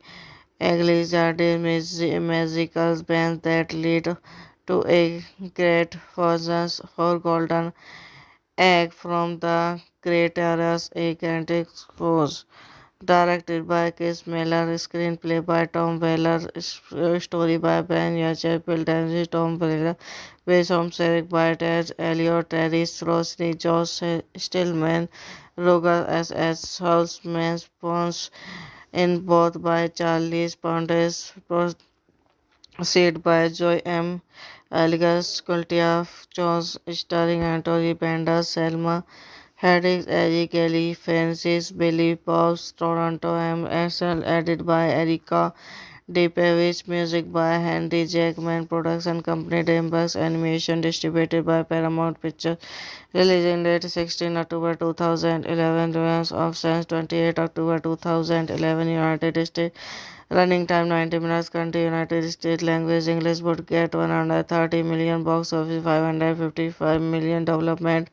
exaggerated magical bands that lead to a great fortunes for golden egg from the Creators a gigantic force. Directed by Chris Miller, screenplay by Tom Weller, story by Ben Yachay, built and Tom Weller, based on Eric by Ted Elliott, Terry Rossini, Josh Stillman, Roger S. Holtzman, Spons, in both by Charles Pontes, proceed by Joy M. Algas, Cultia, Jones, starring Anthony Bender, Selma, Haddix, Eddie Kelly, Francis, Billy, Bob's, Toronto, M. Axel, edited by Erika Dipevich, music by Henry Jackman, production company Dreamworks Animation, distributed by Paramount Pictures, releasing date 16 October 2011, release of since 28 October 2011, United States, running time 90 minutes, country United States, language English, would get 130 million, box office 555 million, development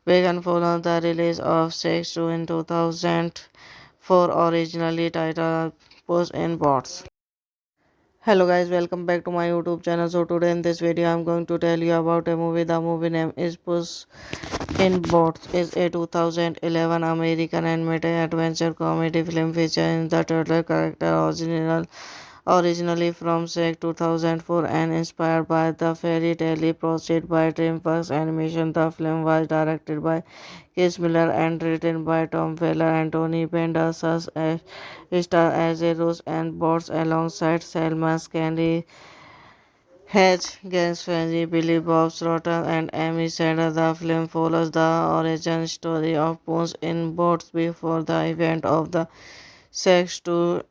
began following the release of Sex 2 in 2004, originally titled Puss in Boots. Hello guys, welcome back to my YouTube channel. So today in this video I'm going to tell you about a movie. The movie name is Puss in Boots. Is a 2011 American animated adventure comedy film featuring the turtle character originally from Shrek 2004 and inspired by the fairy tale proceed by DreamWorks Animation. The film was directed by Chris Miller and written by Tom Weller and Tony Pendas as star as a Rose and Bots alongside Selma Candy, Hedge, Gans Frenzy, Billy Bob Thornton, and Amy Sanders. The film follows the origin story of Puss in Boots before the event of the Sex 2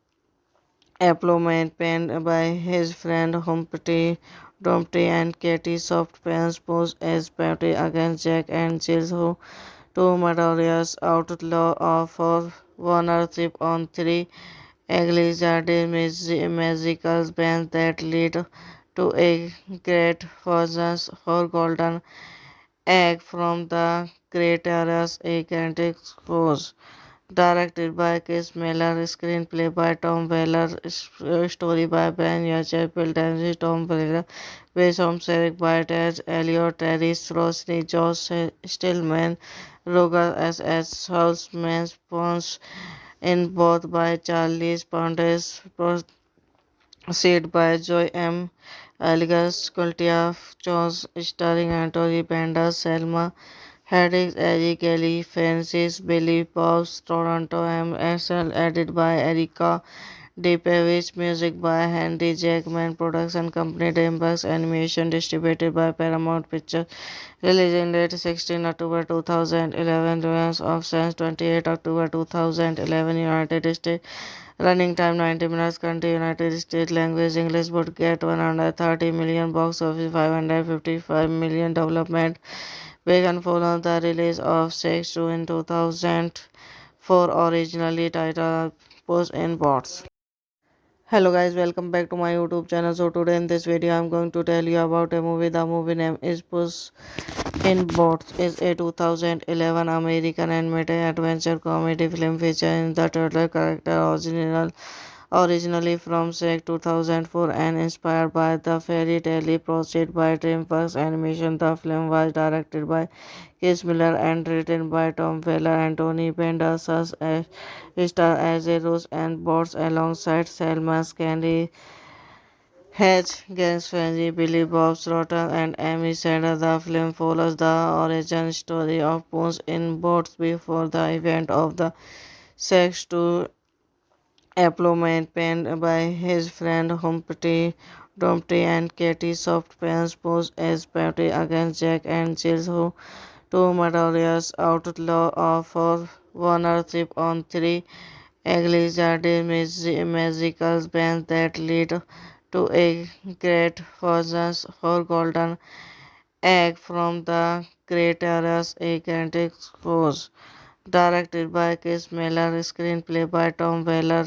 employment penned by his friend Dumpty and Katie soft pants pose as Patty against Jack and Jill, who two murderers outlaw for ownership on three exaggerated magical bands that lead to a great fortunes for golden egg from the creators a gigantic force. Directed by Chris Miller, screenplay by Tom Weller, story by Ben Yachay, built and Tom Weller, based on Eric by Ted Elliott, Terry Rossini, Josh Stillman, Roger S. Holtzman, Spons, in both by Charles Pontes, proceed by Joy M. Algas, Cultia, Jones, starring Anthony Bender, Selma, Haddix, Eddie Kelly, Francis, Billy, Bob's, Toronto, M. Axel, edited by Erika Dipevich, music by Henry Jackman, production company Dreamworks Animation, distributed by Paramount Pictures, releasing date 16 October 2011, release of since 28 October 2011, United States, running time 90 minutes, country United States, language English, would get 130 million, box office 555 million, development began following the release of Sex 2 in 2004, originally titled Puss in Boots. Hello guys, welcome back to my YouTube channel. So today in this video I'm going to tell you about a movie. The movie name is Puss in Boots. Is a 2011 American animated adventure comedy film featuring the turtle character originally from Shrek 2004 and inspired by the fairy tale proceed by DreamWorks Animation. The film was directed by Chris Miller and written by Tom Weller and Tony Pendas as star as a Rose and Bots alongside Selma Candy, Hedge, Gans Frenzy, Billy Bob Thornton, and Amy Sanders. The film follows the origin story of Puss in Boots before the event of the Sex 2 employment penned by his friend Dumpty and Katie soft pants pose as Patty against Jack and Jill, who two murderers outlaw for ownership on three exaggerated magical bands that lead to a great fortunes for golden egg from the creators a gigantic force. Directed by Chris Miller, screenplay by Tom Weller,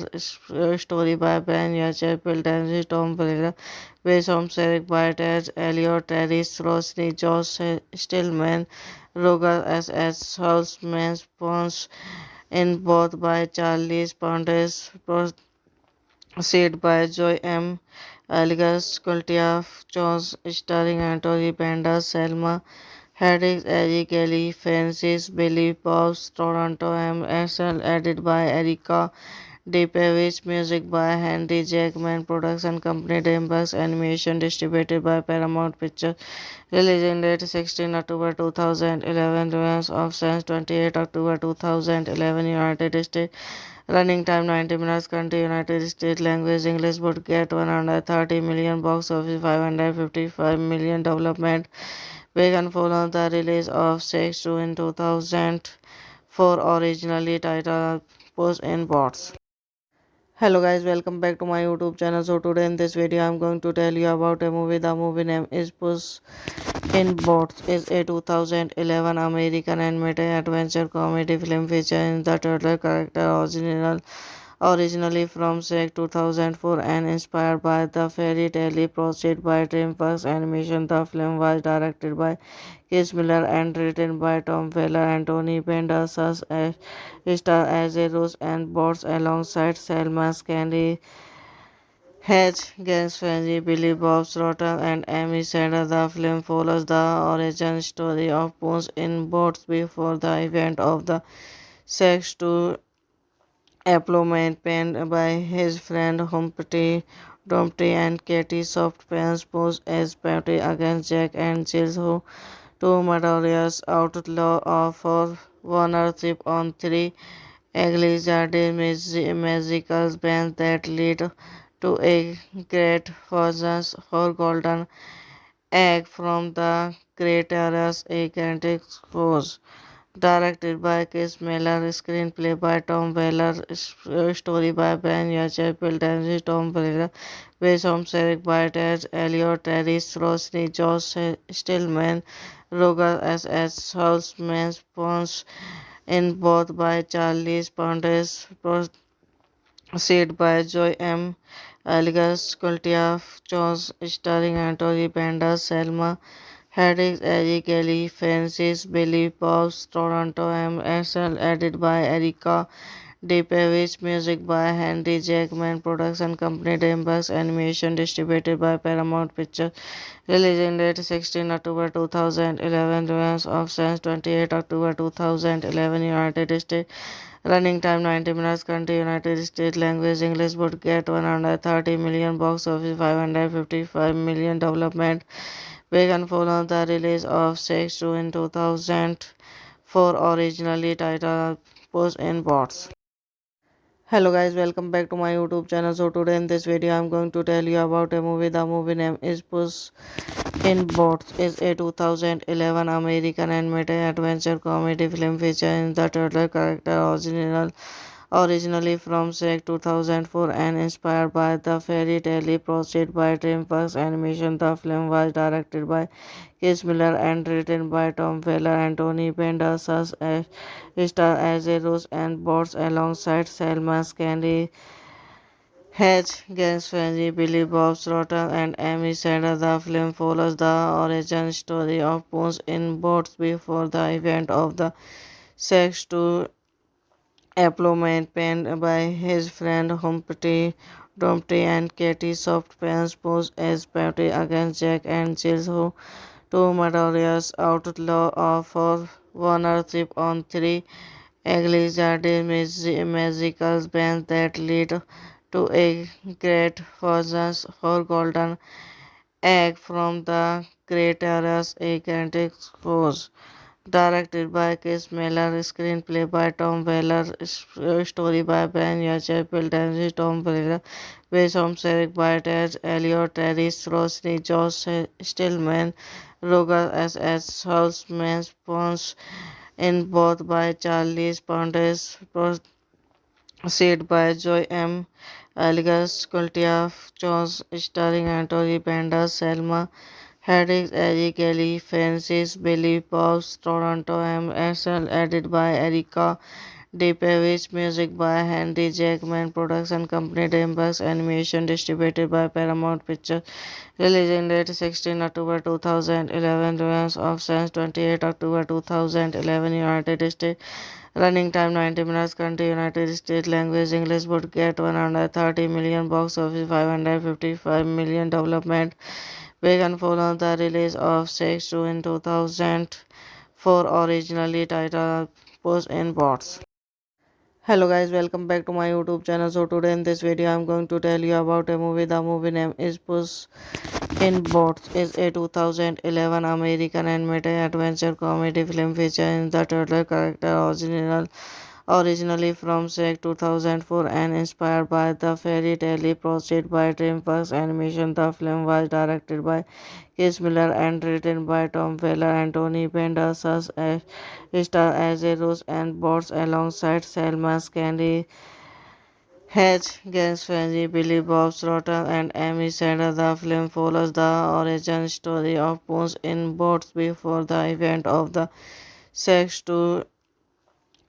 story by Ben Yachay, built and Tom Weller, based on Eric by Ted Elliott, Terry Rosny, Josh Stillman, Roger S. Holtzman, Spons, in both by Charlie Pontes, proceed by Joy M. Algas, Kultia, Jones, starring Anthony Banderas, Selma Hayek, Eric Kelly, Francis Billy Bob's Toronto MSL, edited by Erica DePavic, music by Henry Jackman, production company Dreamworks Animation, distributed by Paramount Pictures, released date 16 October 2011, release of since 28 October 2011, United States, running time 90 minutes, country United States, language English, would get 130 million, box office 555 million, development began following the release of Sex 2 in 2004, originally titled Puss in Boots. Hello guys, welcome back to my YouTube channel. So today in this video I'm going to tell you about a movie. The movie name is Puss in Boots. Is a 2011 American animated adventure comedy film featuring the turtle character originally from Shrek 2004 and inspired by the fairy tale proceeded by DreamWorks Animation. The film was directed by Chris Miller and written by Tom Weller and Tony Banderas as star as a Rose and Bots alongside Selma Candy, Hedge, Gans Frenzy, Billy Bob Thornton, and Amy Sanders. The film follows the origin story of Puss in Boots before the event of the Sex 2 employment penned by his friend Dumpty and Katie Soft pens Puss as Patty against Jack and Jill, who two murderous outlaw for ownership on three exaggerated magical bands that lead to a great fortunes for golden egg from the creators a gigantic force. Directed by Chris Miller, screenplay by Tom Weller, story by Ben Yachay, built and Tom Weller, based on Eric by Ted Elliott, Terry Rosny, Josh Stillman, Roger S. Holtzman, Spons, in both by Charlie Pontes, proceed by Joy M. Algas, Kultia, Jones, starring Anthony Banderas, Selma Hayek, Eric Kelly, Francis Billy Bob's Toronto MSL, edited by Erica DePavic, music by Henry Jackman, production company Dreamworks Animation, distributed by Paramount Pictures, released date 16 October 2011, release of since 28 October 2011, United States, running time 90 minutes, country United States, language English, would get 130 million, box office 555 million, development began following the release of Sex 2 in 2004, originally titled Puss in Boots. Hello guys, welcome back to my YouTube channel. So today in this video I'm going to tell you about a movie. The movie name is Puss in Boots. Is a 2011 American animated adventure comedy film featuring the turtle character originally from Shrek 2004 and inspired by the fairy tale proceeded by DreamWorks Animation. The film was directed by Chris Miller and written by Tom Weller and Tony Banderas as star as a Rose and Bots alongside Selma Candy, Hedge, Gans Frenzy, Billy Bob Thornton, and Amy Sanders. The film follows the origin story of Puss in Boots before the event of the Sex 2 employment penned by his friend Dumpty and Katie Soft pens Puss as Patty against Jack and Jill, who two murderous outlaw for ownership on three exaggerated magical bands that lead to a great fortunes for golden egg from the creators a gigantic force. Directed by Chris Miller, screenplay by Tom Weller, story by Ben Yachay, built and Tom Weller, based on Eric by Ted Elliott, Terry Rosny, Josh Stillman, Roger S. Holtzman, Spons, in both by Charlie Pontes, proceed by Joy M. Algas, Kultia, Jones, starring Anthony Banderas, Selma Hedrick, Eddie Kelly, Francis, Billy Bobs, Toronto, MSL, edited by Erika Depevich, music by Henry Jackman, production company Dreamworks Animation, distributed by Paramount Pictures, released in date 16 October 2011, runs of since 28 October 2011, United States, running time 90 minutes, country United States, language English, would get 130 million, box office 555 million, development began following the release of Sex 2 in 2004, originally titled Puss in Boots. Hello guys, welcome back to my YouTube channel. So today in this video I'm going to tell you about a movie. The movie name is Puss in Boots. Is a 2011 American animated adventure comedy film featuring the turtle character originally from Shrek 2004 and inspired by the fairy tale proceeded by DreamWorks Animation. The film was directed by Chris Miller and written by Tom Weller and Tony Pendas as star as a Rose and Bots alongside Selma Candy, Hedge, Gans Frenzy, Billy Bob Thornton, and Amy Sanders. The film follows the origin story of Puss in Boots before the event of the Sex 2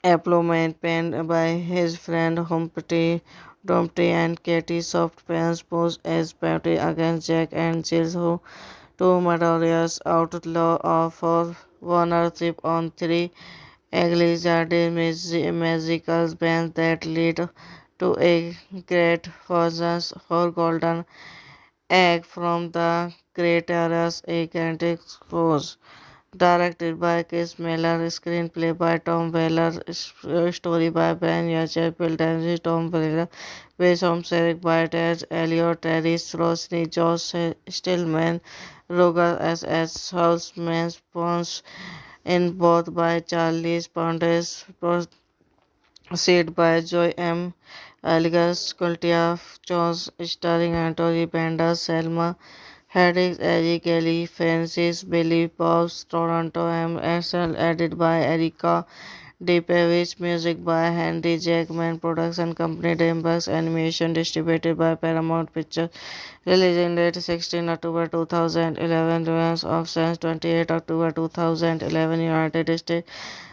Employment penned by his friend Dumpty and Katie Softpants posed as Patty against Jack and Jill, who two murderous outlaw for ownership on three exaggerated magical bands that lead to a great fortunes for Golden Egg from the Great Areas A Gigantic Force. Directed by Chris Miller, screenplay by Tom Weller, story by Ben Yachay, Pildansy, Tom Weller, based on Eric by Ted Elliott, Terry Rosny, Josh Stillman, Roger S. Houseman, Spons, in both by Charles Pondes, proceed by Joy M. Algas, Cultia, Jones, starring Anthony Bandas, Selma, Hedrick, Eddie Kelly, Francis, Billy Bobs, Toronto, MSL, edited by Erika Depevich, music by Henry Jackman, production company Dreamworks Animation, distributed by Paramount Pictures, released in date 16 October 2011, runs of since 28 October 2011, United States,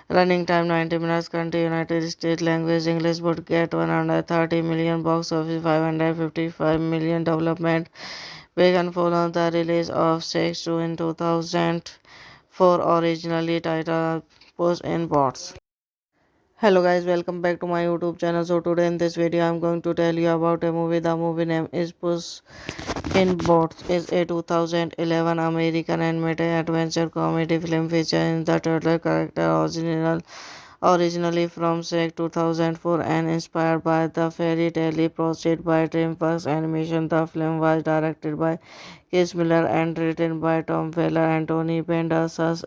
running time 90 minutes, country United States, language English, would get 130 million, box office 555 million, development began following the release of Sex 2 in 2004, originally titled Puss in Boots. Hello guys, welcome back to my YouTube channel. So today in this video I'm going to tell you about a movie. The movie name is Puss in Boots. Is a 2011 American animated adventure comedy film featuring the turtle character originally from Shrek 2004 and inspired by the fairy tale proceeded by DreamWorks Animation. The film was directed by Chris Miller and written by Tom Weller and Tony Pendas as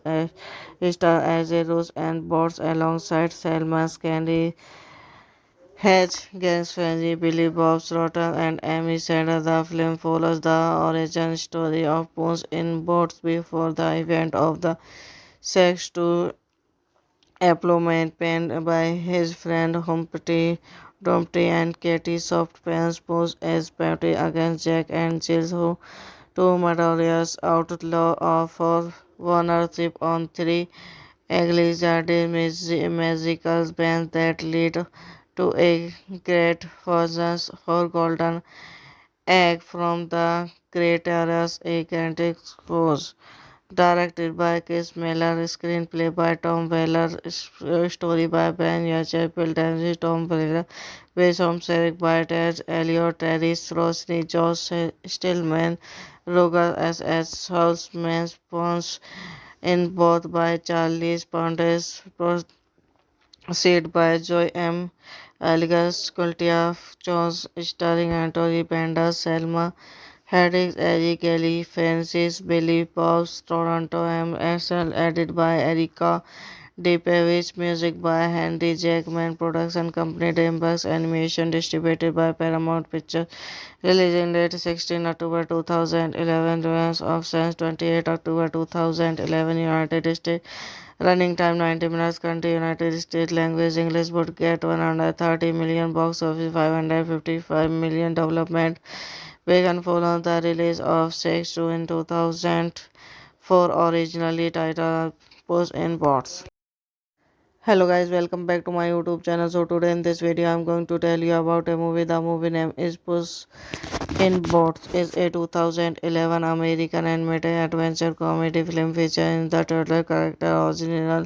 star as a Rose and Bots alongside Selma Candy, Hedge, Gans Frenzy, Billy Bob Thornton, and Amy Sanders. The film follows the origin story of Puss in Boots before the event of the Sex 2 employment penned by his friend Dumpty and Katie Softpants posed as Patty against Jack and Jill, who two murderous outlaw for ownership on three exaggerated magical bands that lead to a great fortunes for Golden Egg from the Great Areas A Gigantic Force. Directed by Chris Miller, screenplay by Tom Weller, story by Ben Yachay, Pildansy, Tom Weller, based on Eric by Ted Elliott, Terry Rosny, Josh Stillman, Roger S. Houseman, Spons, in both by Charles Pondes, proceed by Joy M. Algas, Cultia, Jones, starring Anthony Bandas, Selma, Hedrick, Eddie Kelly, Francis, Billy Bobs, Toronto, MSL, edited by Erika Depevich, music by Henry Jackman, production company Dreamworks Animation, distributed by Paramount Pictures, released in date 16 October 2011, runs of since 28 October 2011, United States, running time 90 minutes, country United States, language English, would get 130 million, box office 555 million, development began following the release of Sex 2 in 2004, for originally titled Puss in Boots. Hello guys, welcome back to my YouTube channel. So today in this video I'm going to tell you about a movie. The movie name is Puss in Boots. Is a 2011 American animated adventure comedy film featuring the turtle character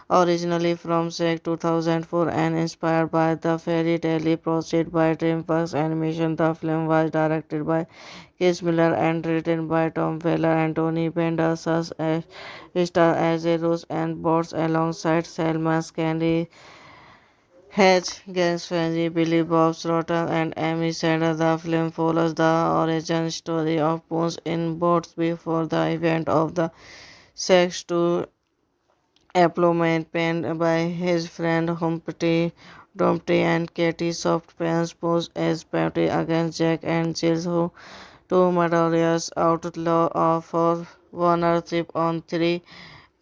originally from Shrek 2004 and inspired by the fairy tale proceeded by DreamWorks Animation. The film was directed by Chris Miller and written by Tom Weller and Tony Bendis as star as a Rose and Bots alongside Selma Candy, Hedge, Gus Frenzy, Billy Bob Thornton, and Amy Sandler. The film follows the origin story of Bones in Bots before the event of the Sex to Employment penned by his friend Dumpty and Katie Soft pens posed as Patty against Jack and Jill, who two murderous outlaw for ownership on three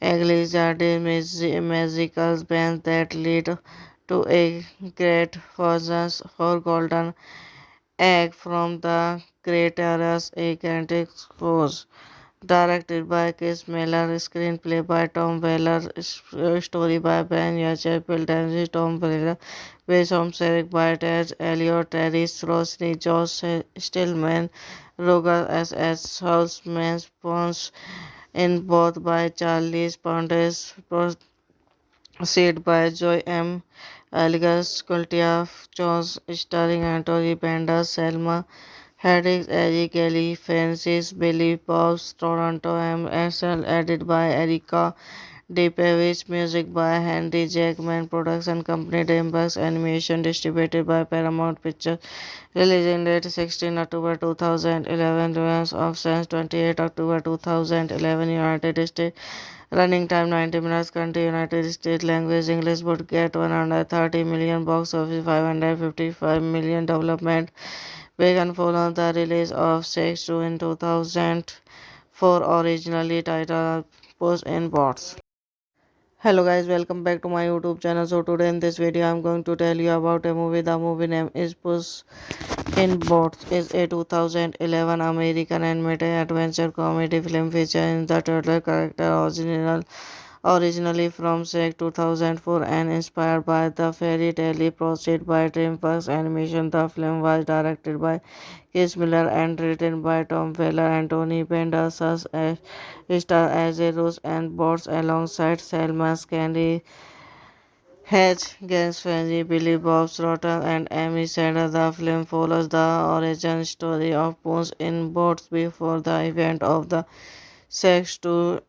exaggerated magical bands that lead to a great fortunes for golden egg from the Creators a gigantic force. Directed by Chris Miller, screenplay by Tom Weller, story by Ben Yachapel, Dempsey, Tom Weller, based on Eric by Ted Elliott, Terry Rossini, Josh Stillman, Roger S. Holtzman, Spons, in both by Charlie Pontes, proceed by Joy M. Algas, Kultia, Jones, starring Anthony Bender, Selma, Hedges, Eddie Kelly, Francis, Billy Bob Toronto, MSL, edited by Erika DePavic, music by Henry Jackman, production company DreamWorks Animation, distributed by Paramount Pictures, releasing date 16 October 2011, release of since 28 October 2011, United States, running time 90 minutes, country United States, language English, would get 130 million, box office 555 million, development began following the release of Sex 2 in 2004, originally titled Puss in Boots. Hello guys, welcome back to my YouTube channel. So today in this video I'm going to tell you about a movie. The movie name is Puss in Boots. Is a 2011 American animated adventure comedy film featuring the turtle character originally from Shrek 2004 and inspired by the fairy tale proceeded by DreamWorks Animation. The film was directed by Chris Miller and written by Tom Weller and Tony Bendis as star as a Rose and Bots alongside Selma Candy, Hedge, Gus Frenzy, Billy Bob Thornton, and Amy Sandler. The film follows the origin story of Bones in Bots before the event of the Sex to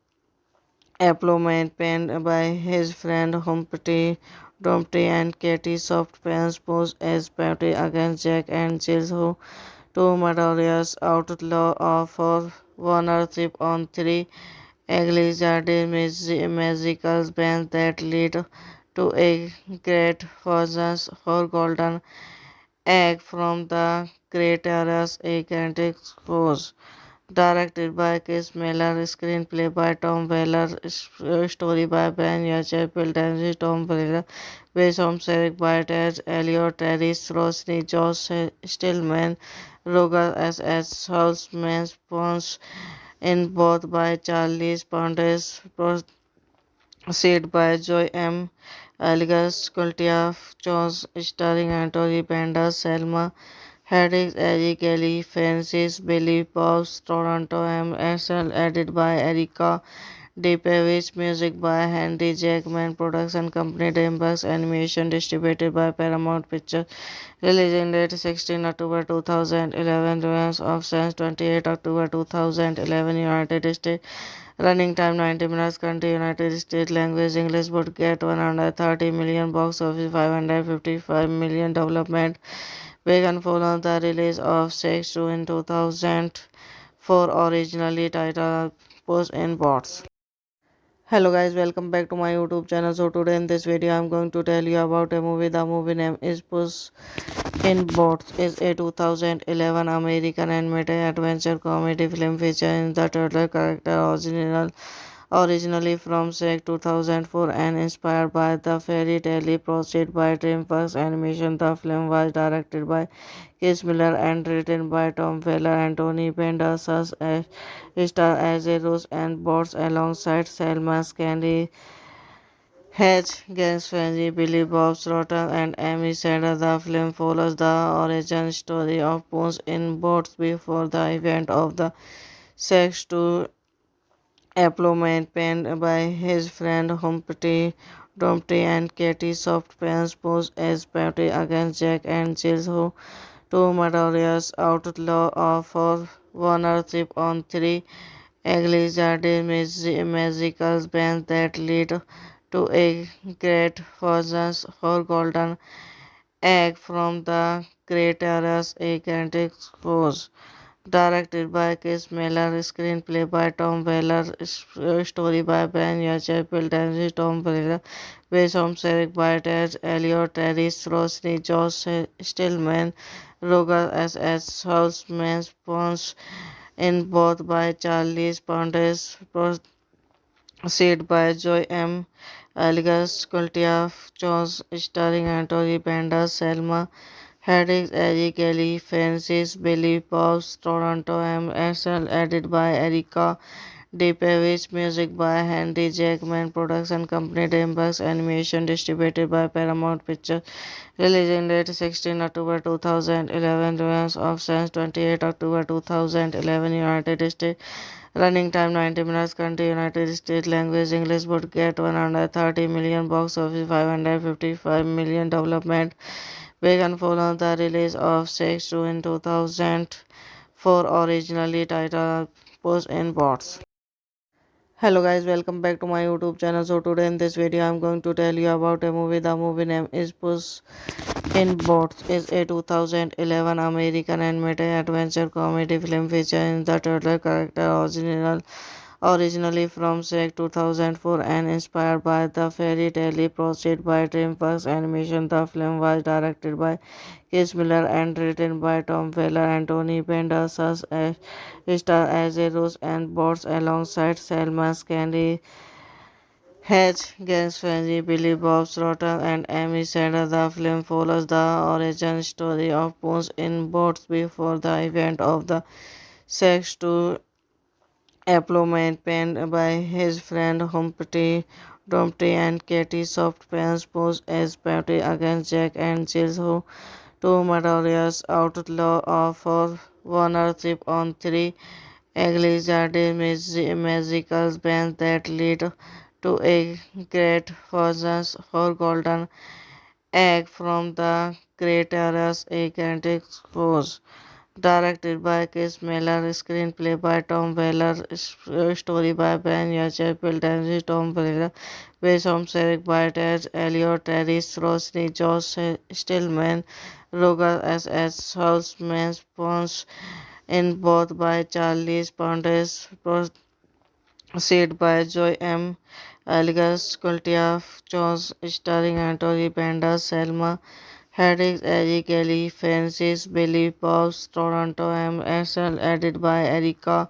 Employment penned by his friend Dumpty and Katie Soft pens posed as Patty against Jack and Jill, who two murderous outlaw for ownership on three exaggerated magical bands that lead to a great fortunes for golden egg from the Creators a gigantic force. Directed by Chris Miller, screenplay by Tom Weller, story by Ben Yachapel, Dempsey, Tom Weller, based on Eric by Ted Elliott, Terry Rossini, Josh Stillman, Roger S. Holtzman, Spons, in both by Charlie Pontes, proceed by Joy M. Algas, Kultia, Jones, starring Anthony Bendis, Selma, Hedges, Eddie Kelly, Francis, Billy Bob Toronto, MSL, edited by Erika DePavic, music by Henry Jackman, production company DreamWorks Animation, distributed by Paramount Pictures, releasing date 16 October 2011, release of since 28 October 2011, United States, running time 90 minutes, country United States, language English, would get 130 million, box office 555 million, development began following the release of Sex 2 in 2004, originally titled Puss in Boots. Hello guys, welcome back to my YouTube channel. So today in this video I'm going to tell you about a movie. The movie name is Puss in Boots. Is a 2011 American animated adventure comedy film featuring the turtle character Originally from SEC 2004 and inspired by the fairy tale proceed by DreamWorks Animation, the film was directed by Chris Miller and written by Tom Weller and Tony Pendas as star as a Rose and Bots alongside Selma Scandy, Hedge, Gansfenji, Billy Bob Thornton, and Amy Sanders. The film follows the origin story of Bones in Boats before the event of the sex to employment penned by his friend Dumpty and Katie Soft Pants pose as party against Jack and Jill, who two murderous outlaw for ownership on three exaggerated magical bands that lead to a great fortunes for Golden Egg from the Creators A Gigantic Force. Directed by Chris Miller, screenplay by Tom Weller, story by Ben Yachay, built and Tom Weller, based on Eric by Ted Elliott, Terry Rosny, Josh Stillman, Roger S. Houseman, Spons, in both by Charlie Pondes, proceed by Joy M. Algas, Cultia, Jones, starring Anthony Banderas, Selma Hayek, Eddie Kelly, Francis Billy Bob's Toronto MSL, edited by Erika Depevich, music by Henry Jackman, production company DreamWorks Animation, distributed by Paramount Pictures, releasing date 16 October 2011, release of since 28 October 2011, United States, running time 90 minutes, country United States, language English, would get 130 million, box office 555 million, development began following the release of Sex 2 in 2004, originally titled Puss in Boots. Hello guys, welcome back to my YouTube channel. So today in this video I'm going to tell you about a movie. The movie name is Puss in Boots. Is a 2011 American animated adventure comedy film featuring the turtle character originally from SEC 2004 and inspired by the fairy tale proceed by DreamWorks Animation. The film was directed by Chris Miller and written by Tom Weller and Tony Pendas as star as a Rose and Bots alongside Selma Scandy, Hedge, Gansfenji, Billy Bob Thornton, and Amy Sanders. The film follows the origin story of Bones in Boats before the event of the sex to employment penned by his friend Dumpty and Katie Soft Pants pose as party against Jack and Jill, who two murderous outlaw for ownership on three exaggerated magical bands that lead to a great fortunes for Golden Egg from the Creators A Gigantic Force. Directed by Chris Miller, screenplay by Tom Weller, story by Ben Yachay, built and Tom Weller, based on Eric by Ted Elliott, Terry Rosny, Josh Stillman, Roger S. Houseman, Spons, in both by Charlie Pondes, proceed by Joy M. Algas, Cultia, Jones, starring Anthony Banderas, Selma Hayek, Eddie Kelly, Francis Billy Bob's Toronto MSL, edited by Erika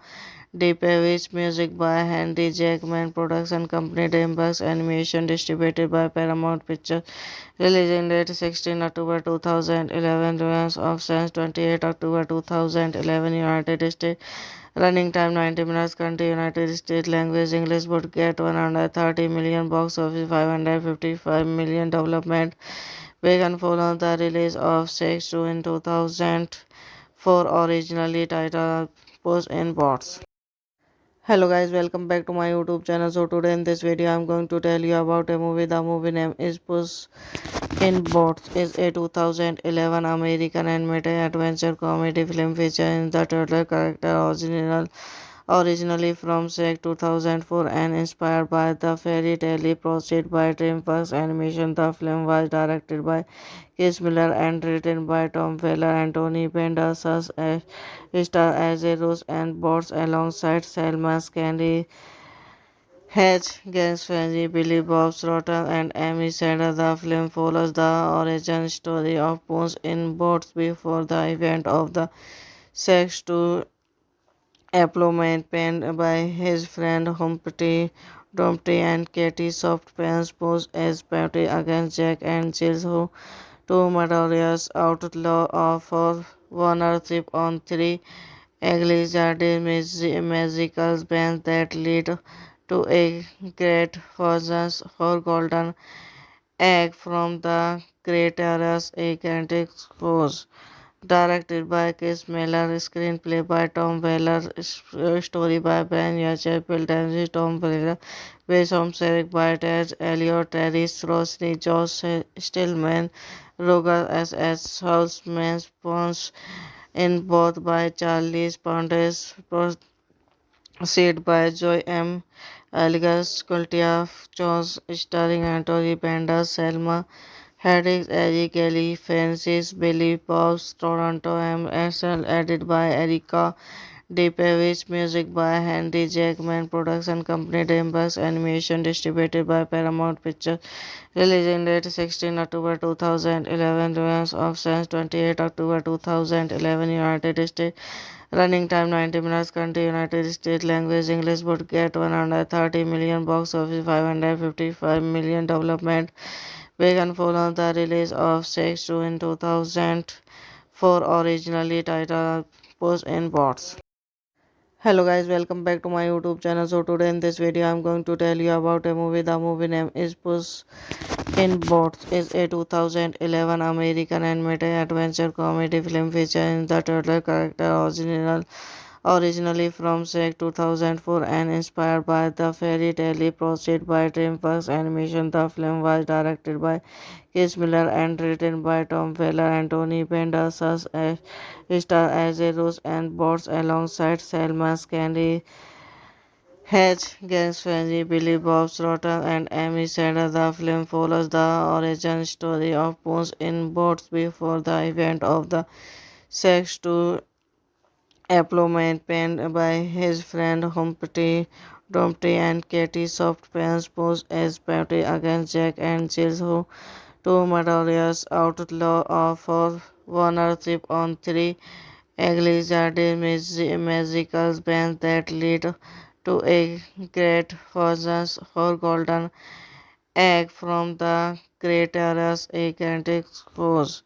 Depevich, music by Henry Jackman, production company DreamWorks Animation, distributed by Paramount Pictures, releasing date 16 October 2011, release of since 28 October 2011, United States, running time 90 minutes, country United States, language English, would get 130 million, box office 555 million, development began following the release of Sex 2 in 2004, originally titled Puss in Boots. Hello guys, welcome back to my YouTube channel. So today in this video I'm going to tell you about a movie. The movie name is Puss in Boots. Is a 2011 American animated adventure comedy film featuring the turtle character originally from SEC 2004 and inspired by the fairy tale proceed by DreamWorks Animation. The film was directed by Chris Miller and written by Tom Weller and Tony Pendas as star as a Rose and Bots alongside Selma Scandy, Hedge, Gansfenji, Billy Bob Thornton, and Amy Sanders. The film follows the origin story of Bones in Boats before the event of the sex to Employment penned by his friend Dumpty and Katie soft pens posed as party against Jack and Jill, who two notorious outlaw for ownership on three exaggerated magical bands that lead to a great fortunes for golden egg from the Creators a gigantic force. Directed by Chris Miller, screenplay by Tom Weller, story by Ben Yachay, built and Tom Weller, based on Eric by Ted Elliott, Terry Rosny, Josh Stillman, Roger S. Houseman, Spons, in both by Charlie Pondes, proceed by Joy M. Algas, Kultia, Jones, starring Anthony Banderas, Selma Hayek, Eric Kelly, Francis Billy Bob's Toronto MSL, edited by Erica DePavis, music by Henry Jackman, production company Dreamworks Animation, distributed by Paramount Pictures, releasing date 16 October 2011, release of since 28 October 2011, United States, running time 90 minutes, country United States, language English, would get 130 million, box office 555 million, development began following the release of Sex 2 in 2004, originally titled Puss in Boots. Hello guys, welcome back to my YouTube channel. So today in this video I'm going to tell you about a movie. The movie name is Puss in Boots. Is a 2011 American animated adventure comedy film featuring the turtle character originally from Shrek 2004 and inspired by the fairy tale proceed by DreamWorks Animation. The film was directed by Chris Miller and written by Tom Weller and Tony Banderas as star as a Rose and Bots alongside Selma Candy, Hedge, Gaines Fanny, Billy Bob Thornton, and Amy Sanders. The film follows the origin story of Puss in Boots before the event of the Sex 2 employment penned by his friend Dumpty and Katie soft pens posed as party against Jack and Jill, who two notorious outlaw for ownership on three exaggerated magical bands that lead to a great fortunes for golden egg from the creators a gigantic force.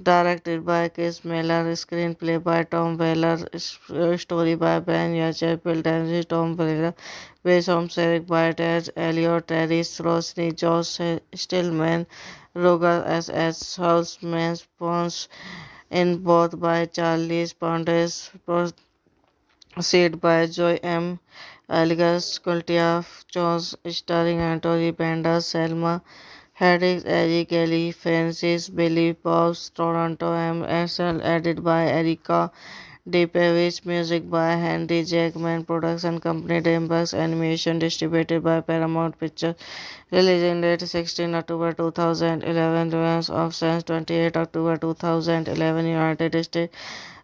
Directed by Chris Miller, screenplay by Tom Weller, story by Ben Yachay, built and Tom Weller, based on Eric by Ted Elliott, Terry Rosny, Josh Stillman, Roger S. Houseman, Spons, in both by Charlie Pondes, proceed by Joy M. Algas, Kultia, Jones, starring Anthony Banderas, Selma Hayek, Eric Kelly, Francis Billy Bob's Toronto MSL, edited by Erica DePavis, music by Henry Jackman, production company Dreamworks Animation, distributed by Paramount Pictures, releasing date 16 October 2011, release of since 28 October 2011, United States,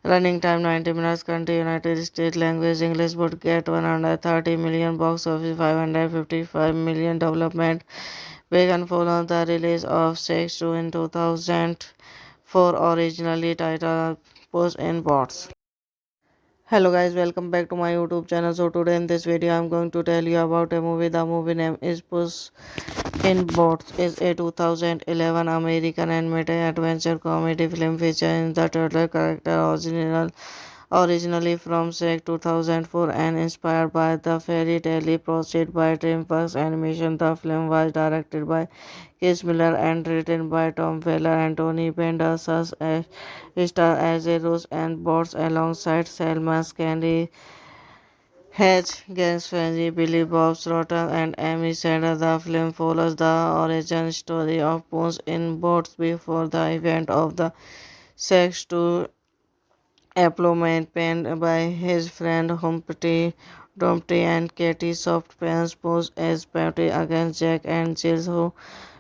running time 90 minutes, country United States, language English, would get 130 million, box office 555 million, development began following the release of Sex 2 in 2004, originally titled Puss in Boots. Hello guys, welcome back to my YouTube channel. So today in this video I'm going to tell you about a movie. The movie name is Puss in Boots. Is a 2011 American animated adventure comedy film featuring the turtle character originally from Shrek 2004 and inspired by the fairy tale proceed by DreamWorks Animation. The film was directed by Chris Miller and written by Tom Weller and Tony Banderas as star as a Rose and Bots alongside Selma Candy, Hedge, Gaines Fanny, Billy Bob Thornton, and Amy Sanders. The film follows the origin story of Puss in Boots before the event of the Sex 2 employment penned by his friend Dumpty and Katie soft pens posed as party against Jack and Jill, who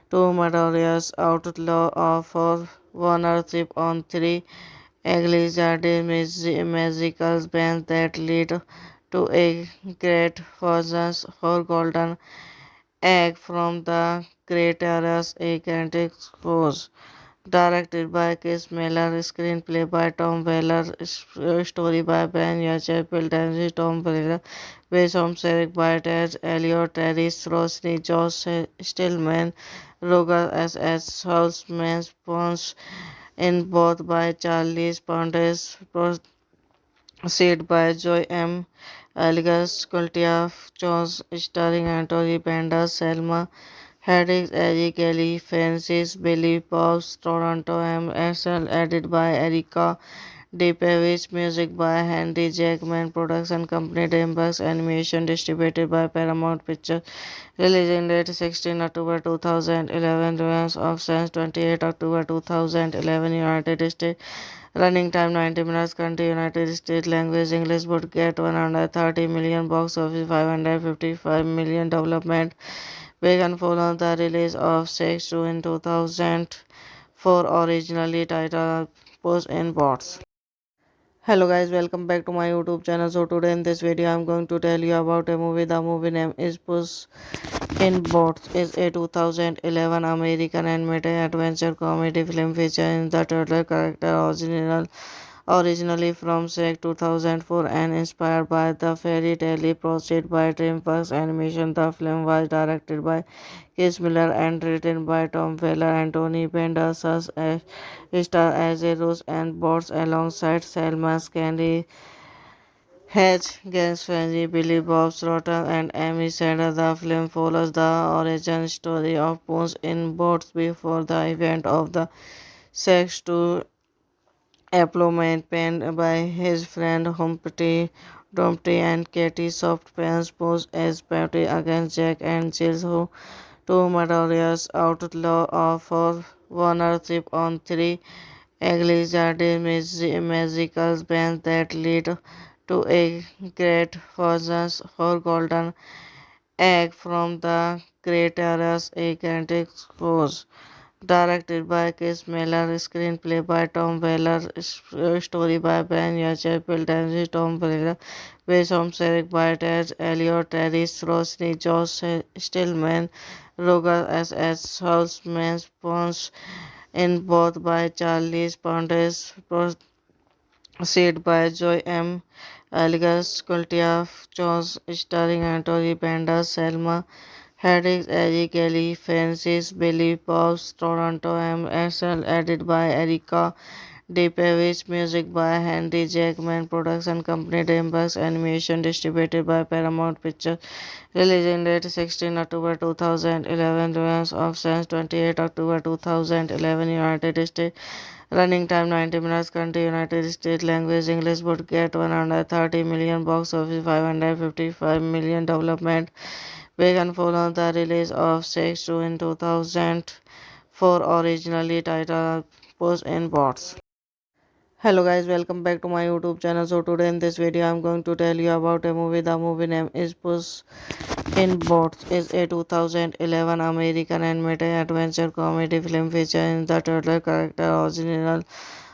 two notorious outlaw for ownership on three exaggerated magical bands that lead to a great fortunes for golden egg from the creators a gigantic force. Directed by Chris Miller, screenplay by Tom Weller, story by Ben Yachay, Piltensi, Tom Pereira, based on Eric by Ted Elliot, Terry Rosny, Josh Stillman, Roger S. Holtzman, Pons, in both by Charlie Pontes, proceed by Joy M. Algas, Kultia, Jones, starring Anthony Banderas, Selma Hayek, Eddie Kelly, Francis Billy Bob's Toronto MSL, edited by Erika DePavic, music by Henry Jackman, production company Dreamworks Animation, distributed by Paramount Pictures, releasing date 16 October 2011, release of since 28 October 2011, United States, running time 90 minutes, country United States, language English, would get 130 million, box office 555 million, development began following the release of Sex 2 in 2004, originally titled Puss in Boots. Hello guys, welcome back to my YouTube channel. So today in this video I'm going to tell you about a movie. The movie name is Puss in Boots. Is a 2011 American animated adventure comedy film featuring the turtle character originally from Shrek 2004 and inspired by the fairy tale proceeded by DreamWorks Animation. The film was directed by Chris Miller and written by Tom Weller and Tony Banderas as star as a Rose and Bots alongside Selma Candy, Hedge, Gans Frenzy, Billy Bob Thornton, and Amy Sanders. The film follows the origin story of Puss in Boots before the event of the Sex 2 employment penned by his friend Dumpty and Katie Softpants posed as Patty against Jack and Jill, who two murderous outlaw for ownership on three exaggerated magical bands that lead to a great fortunes for Golden Egg from the Creators a Gigantic Force. Directed by Chris Miller, screenplay by Tom Weller, story by Ben Yachay, Piltensi, Tom Pereira, based on Eric by Ted Elliot, Terry Rosny, Josh Stillman, Roger S. Holtzman, Pons, in both by Charlie Pontes, proceed by Joy M. Algas, Kultia, Jones, starring Anthony Banderas, Selma Hayek, Eddie Kelly, Francis Billy Bob's Toronto MSL, edited by Erika DePavic, music by Henry Jackman, production company Dreamworks Animation, distributed by Paramount Pictures, releasing date 16 October 2011, release of since 28 October 2011, United States, running time 90 minutes, country United States, language English, would get 130 million, box office 555 million, development began following the release of Sex 2 in 2004, originally titled Puss in Boots. Hello guys, welcome back to my YouTube channel. So today in this video I'm going to tell you about a movie. The movie name is Puss in Boots. Is a 2011 American animated adventure comedy film featuring the turtle character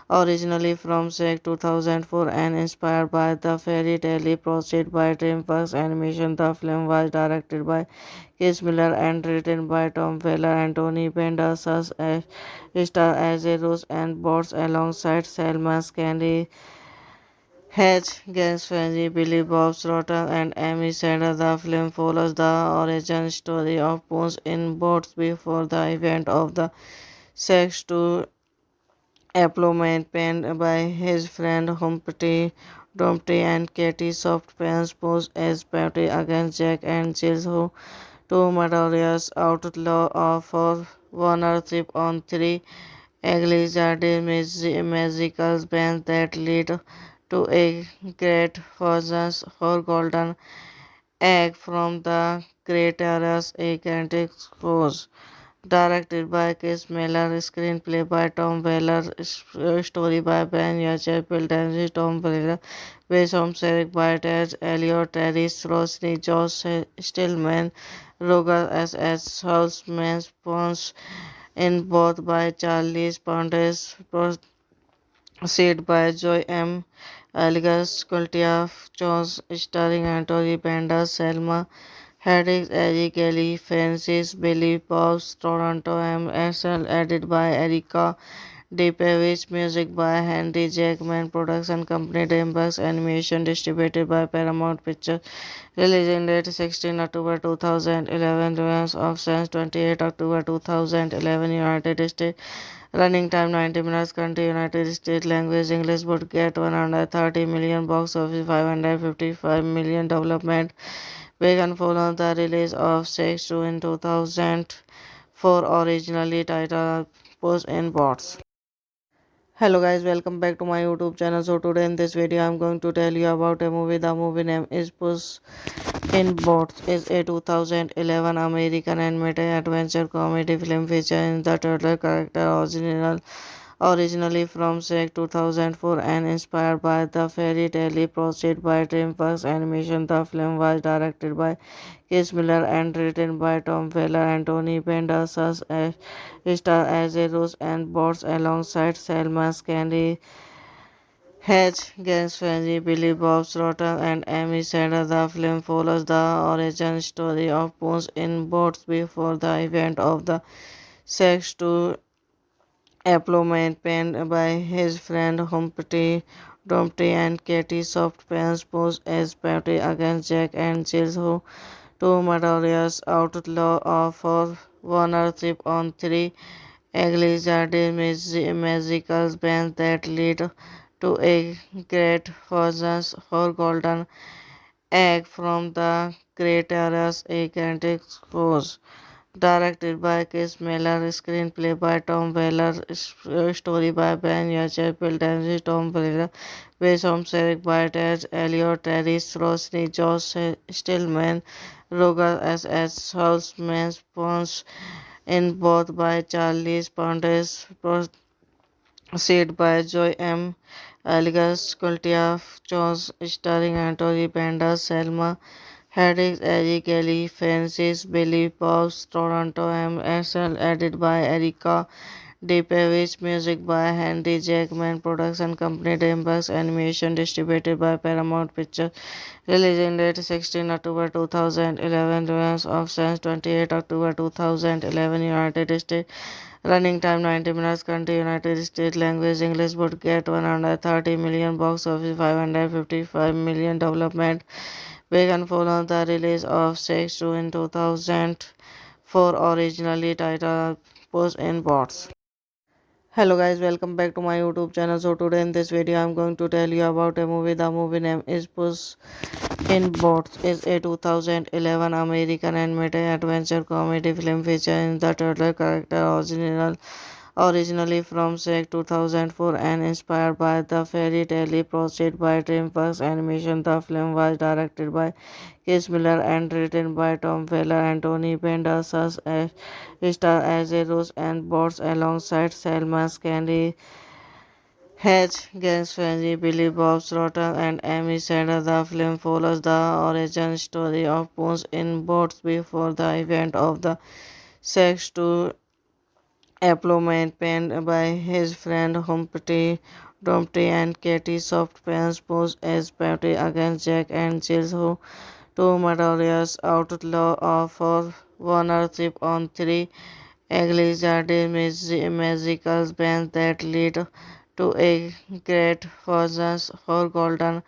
originally from Shrek 2004 and inspired by the fairy tale proceeded by DreamWorks Animation. The film was directed by Chris Miller and written by Tom Weller and Tony Banderas as star as a Rose and Bots alongside Selma Candy, Hedge, Gans Frenzy, Billy Bob Thornton, and Amy Sanders. The film follows the origin story of Puss in Boots before the event of the Sex 2 employment penned by his friend Dumpty and Katie Softpants posed as Patty against Jack and Jill, who two murderous outlaw for ownership on three exaggerated magical bands that lead to a great fortunes for Golden Egg from the Creators a Gigantic Force. Directed by Chris Miller, screenplay by Tom Weller, story by Ben Yachay, Piltensi, Tom Pereira, based on Eric by Ted Elliot, Terry Rosny, Josh Stillman, Roger S. Holtzman, Pons, in both by Charlie Pontes, proceed by Joy M. Algas, Kultia, Jones, starring Anthony Banderas, Selma Hedrick, Eddie Kelly, Francis, Billy Bob's Toronto, MSL, edited by Erika Depevich, music by Henry Jackman, production company Dreamworks Animation, distributed by Paramount Pictures, released in date 16 October 2011, release of since 28 October 2011, United States, running time 90 minutes, country United States, language English, would get 130 million, box office 555 million, development began following the release of Sex 2 in 2004, originally titled Puss in Boots. Hello guys, welcome back to my YouTube channel. So today in this video I'm going to tell you about a movie. The movie name is Puss in Boots. Is a 2011 American animated adventure comedy film featuring the turtle character originally from Shrek 2004 and inspired by the fairy tale proceed by DreamWorks Animation. The film was directed by Chris Miller and written by Tom Weller and Tony Bender, star as a Rose and Bots alongside Selma Candy, Hedge, Gans Frenzy, Billy Bob Thornton, and Amy Sanders. The film follows the origin story of Puss in Boots before the event of the Sex 2 employment penned by his friend Dumpty and Katie Soft pens Puss as Patty against Jack and Jill, who two murderous outlaw for ownership on three exiled magical bands that lead to a great vengeance for Golden Egg from the Creators, a gigantic force. Directed by Chris Miller, screenplay by Tom Weller, story by Ben Yachapel, Dempsey, Tom Weller, based on Eric by Ted Elliott, Terry Rossini, Josh Stillman, Roger S. Holtzman, Pons, in both by Charlie Pontes, proceed by Joy M. Algas, Kultia, Jones, starring Anthony Bender, Selma Hedrick, Eddie Kelly, Francis, Billy Bob's Toronto, MSL, edited by Erika Depevich, music by Henry Jackman, production company Dreamworks Animation, distributed by Paramount Pictures, released in date 16 October 2011, release of since 28 October 2011, United States, running time 90 minutes, country United States, language English, would get 130 million, box office 555 million, development began following the release of Sex 2 in 2004, originally titled Puss in Boots. Hello guys, welcome back to my YouTube channel. So today in this video I'm going to tell you about a movie. The movie name is Puss in Boots. Is a 2011 American animated adventure comedy film featuring the turtle character originally from Shrek 2004 and inspired by the fairy tale proceed by DreamWorks Animation. The film was directed by Chris Miller and written by Tom Weller and Tony Bender, star as a Rose and Bots alongside Selma Candy, Hedge, Gans Frenzy, Billy Bob Thornton, and Amy Sanders. The film follows the origin story of Puss in Boots before the event of the Sex 2 employment penned by his friend Dumpty and Katie Soft pens Puss as Patty against Jack and Jill, who two murderous outlaw for ownership on three exiled magical bands that lead to a great vengeance for Golden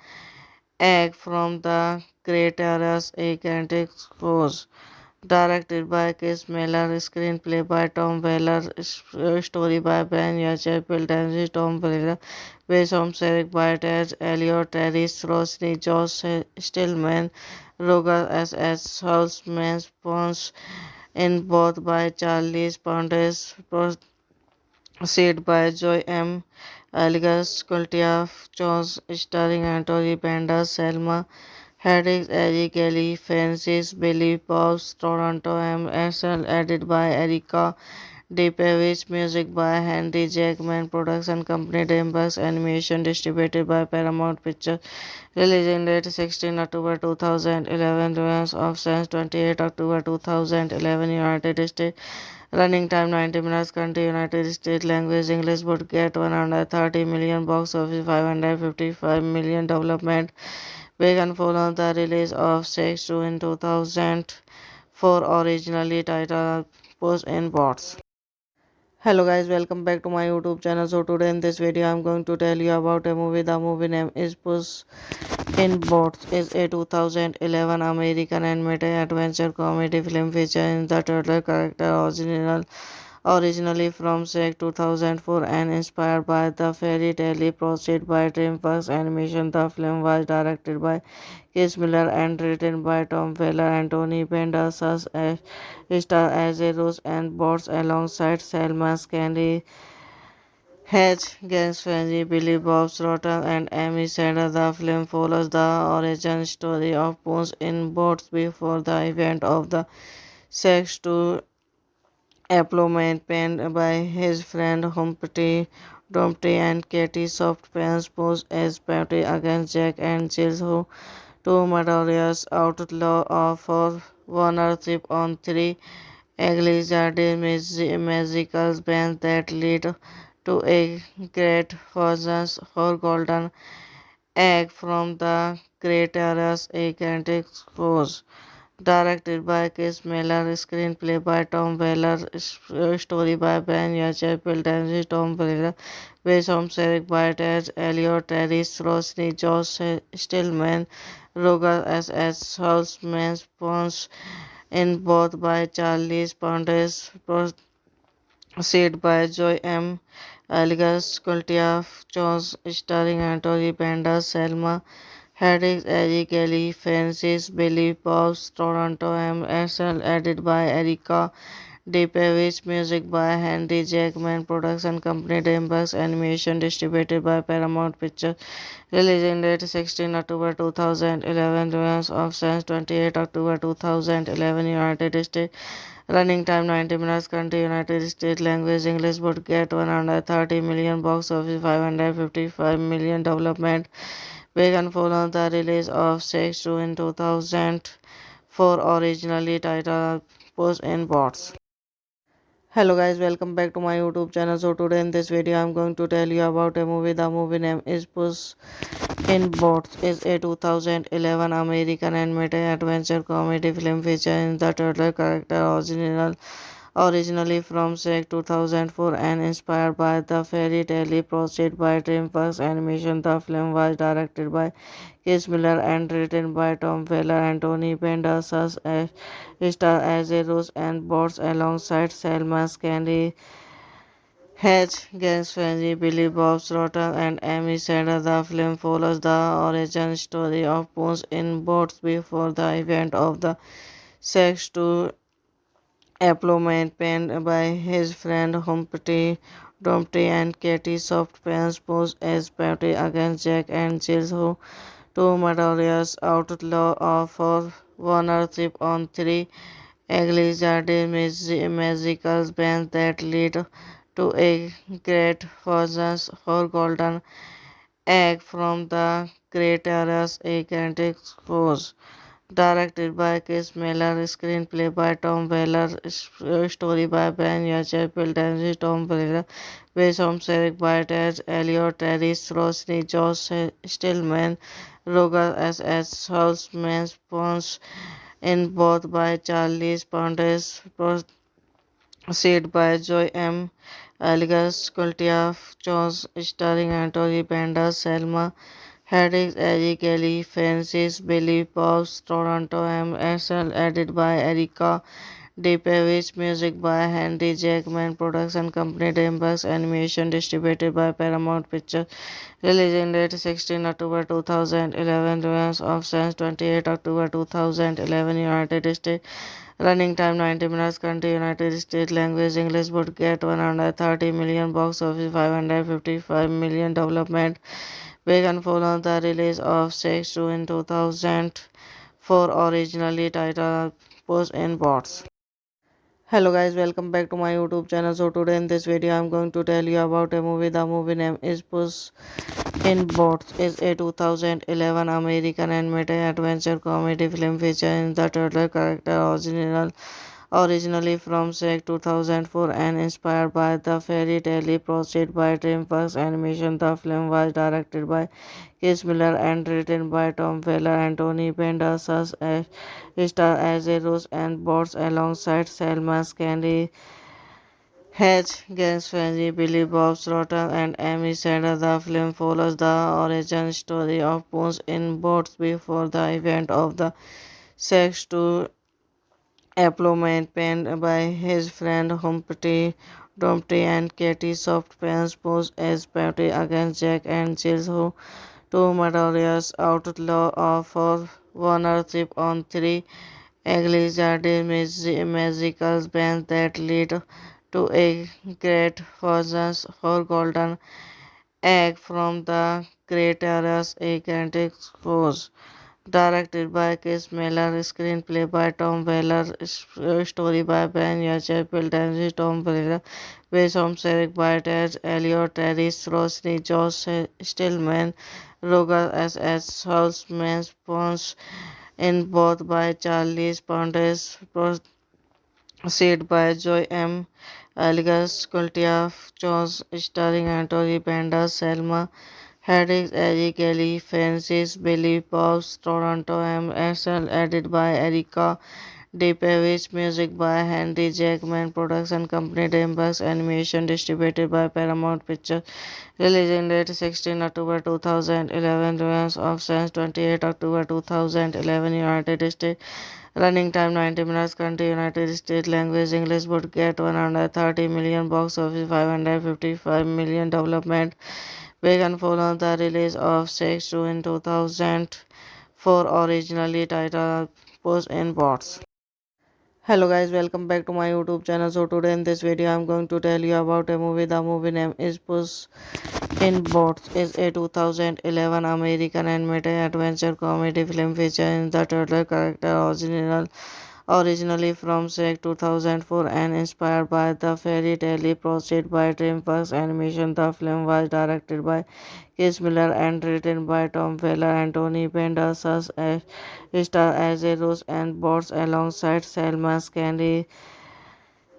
Egg from the Creators, a gigantic force. Directed by Chris Miller, screenplay by Tom Weller, story by Ben Yachapel, Dempsey, Tom Weller, based on Eric by Ted Elliott, Terry Rossini, Josh Stillman, Roger S. Holtzman, Pons, in both by Charlie Pontes, proceed by Joy M. Algas, Kultia, Jones, starring Anthony Bender, Selma Hedrick, Eddie Kelly, Francis, Billy Bob's Toronto, MSL, edited by Erika Depevich, music by Henry Jackman, production company Dreamworks Animation, distributed by Paramount Pictures, released in date 16 October 2011, release of since 28 October 2011, United States, running time 90 minutes, country United States, language English, would get 130 million, box office 555 million, development We can follow the release of Sex 2 in 2004, originally titled Puss in Boots. Hello guys, welcome back to my YouTube channel. So today in this video I'm going to tell you about a movie. The movie name is Puss in Boots. It's a 2011 American animated adventure comedy film featuring the turtle character originally from Shrek 2004 and inspired by the fairy tale proceed by DreamWorks Animation. The film was directed by Chris Miller and written by Tom Weller and Tony Pendas as star as a Rose and Bots alongside Selma Candy, Hedge, Gans Frenzy, Billy Bob Thornton, and Amy Sandler. The film follows the origin story of Puss in Boots before the event of the Sex 2 employment penned by his friend Dumpty and Katie Softpants posed as Patty against Jack and Jill, who two murderous outlaw for ownership on three exaggerated magical bands that lead to a great fortune for golden egg from the Creator's gigantic force. Directed by Chris Miller, screenplay by Tom Weller, story by Ben Yachay, Piltens, Tom Weller, based on Eric by Ted Elliott, Terry Rosny, Josh Stillman, Roger S. Houseman, Pons, in both by Charlie Pondes, proceed by Joy M. Algas, Kultia, Jones, starring Anthony Bandas, Selma, Haddix, Eddie Kelly, Francis, Billy Bob's, Toronto, MSL, edited by Erika Depevich, music by Henry Jackman, production company DreamWorks Animation, distributed by Paramount Pictures, releasing date 16 October 2011, release of since 28 October 2011, United States, running time 90 minutes, country United States, language English, would get 130 million, box office 555 million, development began following the release of Sex 2 in 2004, originally titled Puss in Boots. Hello guys, welcome back to my YouTube channel. So today in this video I'm going to tell you about a movie. The movie name is Puss in Boots. It's a 2011 American animated adventure comedy film featuring the turtle character originally from Shrek 2004 and inspired by the fairy tale proceed by DreamWorks Animation. The film was directed by Chris Miller and written by Tom Weller and Tony Pendas as star as a Rose and Bots alongside Selma Candy, Hedge, Gans Frenzy, Billy Bob Thornton, and Amy Sandler. The film follows the origin story of Puss in Boots before the event of the Sex 2 employment penned by his friend Dumpty and Katie Softpants posed as Patty against Jack and Jill, who two murderous outlaw for ownership on three exaggerated magical bands that lead to a great fortune for golden egg from the Creator's gigantic force. Directed by Chris Miller, screenplay by Tom Weller, story by Ben Yachay, Piltens, Tom Weller, based on Eric by Ted Elliott, Terry Rosny, Josh Stillman, Roger S. Houseman, Pons, in both by Charlie Pondes, proceed by Joy M. Algas, Kultia, Jones, starring Anthony Bandas, Selma, Haddix, Eddie Kelly, Francis, Billy Bob Toronto, MSL, edited by Erika Depevich, music by Henry Jackman, production company DreamWorks Animation, distributed by Paramount Pictures, releasing date 16 October 2011, release of since 28 October 2011, United States, running time 90 minutes, country United States, language English, would get 130 million, box office 555 million, development began following the release of Sex 2 in 2004, originally titled Puss in Boots. Hello guys, welcome back to my YouTube channel. So today in this video I'm going to tell you about a movie. The movie name is Puss in Boots. It's a 2011 American animated adventure comedy film featuring the turtle character Originally from SEC 2004 and inspired by the fairy tale proceed by DreamWorks Animation, the film was directed by Chris Miller and written by Tom Weller and Tony Pendergrass as star as a Rose and Bots alongside Selma Candy, Hedge, Gans Frenzy, Billy Bob Thornton, and Amy Sanders. The film follows the origin story of Bones in Bots before the event of the sex to employment penned by his friend Dumpty and Katie Soft pens posed as Patty against Jack and Jill, who two murderous outlaw for ownership on three exiled magical bands that lead to a great vengeance for Golden Egg from the Creators, a gigantic force. Directed by Chris Miller, screenplay by Tom Weller, story by Ben Yachapel, Dennis Tom Weller, based on Eric by Ted Elliott, Terry Rosny, Josh Stillman, Roger S. Holtzman, Spons, in both by Charlie Pontes, proceed by Joy M. Algas, Kultia, Jones, starring Anthony Banderas, Selma Hayek, Eric Kelly, Francis Billy Bob's Toronto MSL, edited by Erica DePavic, music by Henry Jackman, production company DreamWorks Animation, distributed by Paramount Pictures, releasing date 16 October 2011, release of since 28 October 2011, United States, running time 90 minutes, country United States, language English, would get 130 million, box office 555 million, development began following the release of Sex 2 in 2004, originally titled Puss in Boots. Hello guys, welcome back to my YouTube channel. So today in this video I'm going to tell you about a movie. The movie name is Puss in Boots. Is a 2011 American animated adventure comedy film featuring the turtle character originally from SEC 2004 and inspired by the fairy tale proceed by DreamWorks Animation. The film was directed by Chris Miller and written by Tom Weller and Tony Pendergrass as star as a Rose and Bots alongside Selma Candy,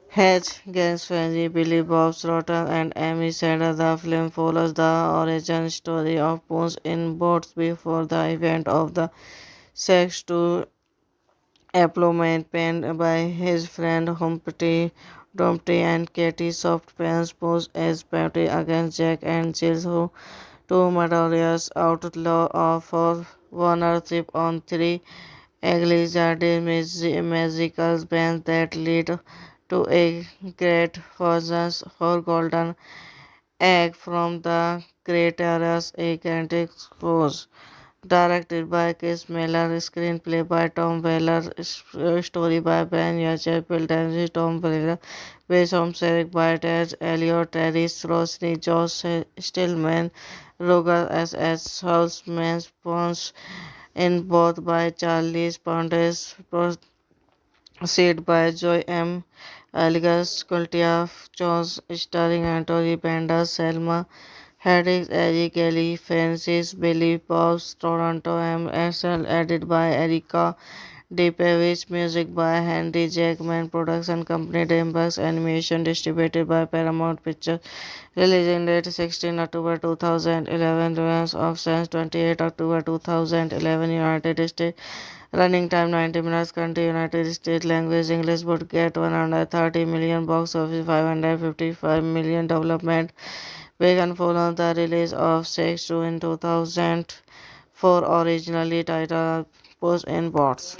Hedge, Gans Frenzy, Billy Bob Thornton, and Amy Sanders. The film follows the origin story of Bones in Bots before the event of the sex to employment penned by his friend Dumpty and Katie Soft pens posed as Patty against Jack and Jill, who two murderous outlaw for ownership on three exiled magical bands that lead to a great vengeance for Golden Egg from the Creators, a gigantic force. Directed by Chris Miller, screenplay by Tom Weller, story by Ben Yachapel, Dennis Tom Weller, based on Eric by Ted Elliott, Terry Rosny, Josh Stillman, Roger S. Holtzman, Spons, in both by Charlie Pontes, proceed by Joy M. Algas, Kultia, Jones, starring Anthony Banderas, Selma Hayek, Eric Kelly, Francis Billy Bob's Toronto MSL, edited by Erica DePavic, music by Henry Jackman, production company DreamWorks Animation, distributed by Paramount Pictures, releasing date 16 October 2011, release of since 28 October 2011, United States, running time 90 minutes, country United States, language English, would get 130 million, box office 555 million, development began following the release of Sex 2 in 2004, originally titled Puss in Boots.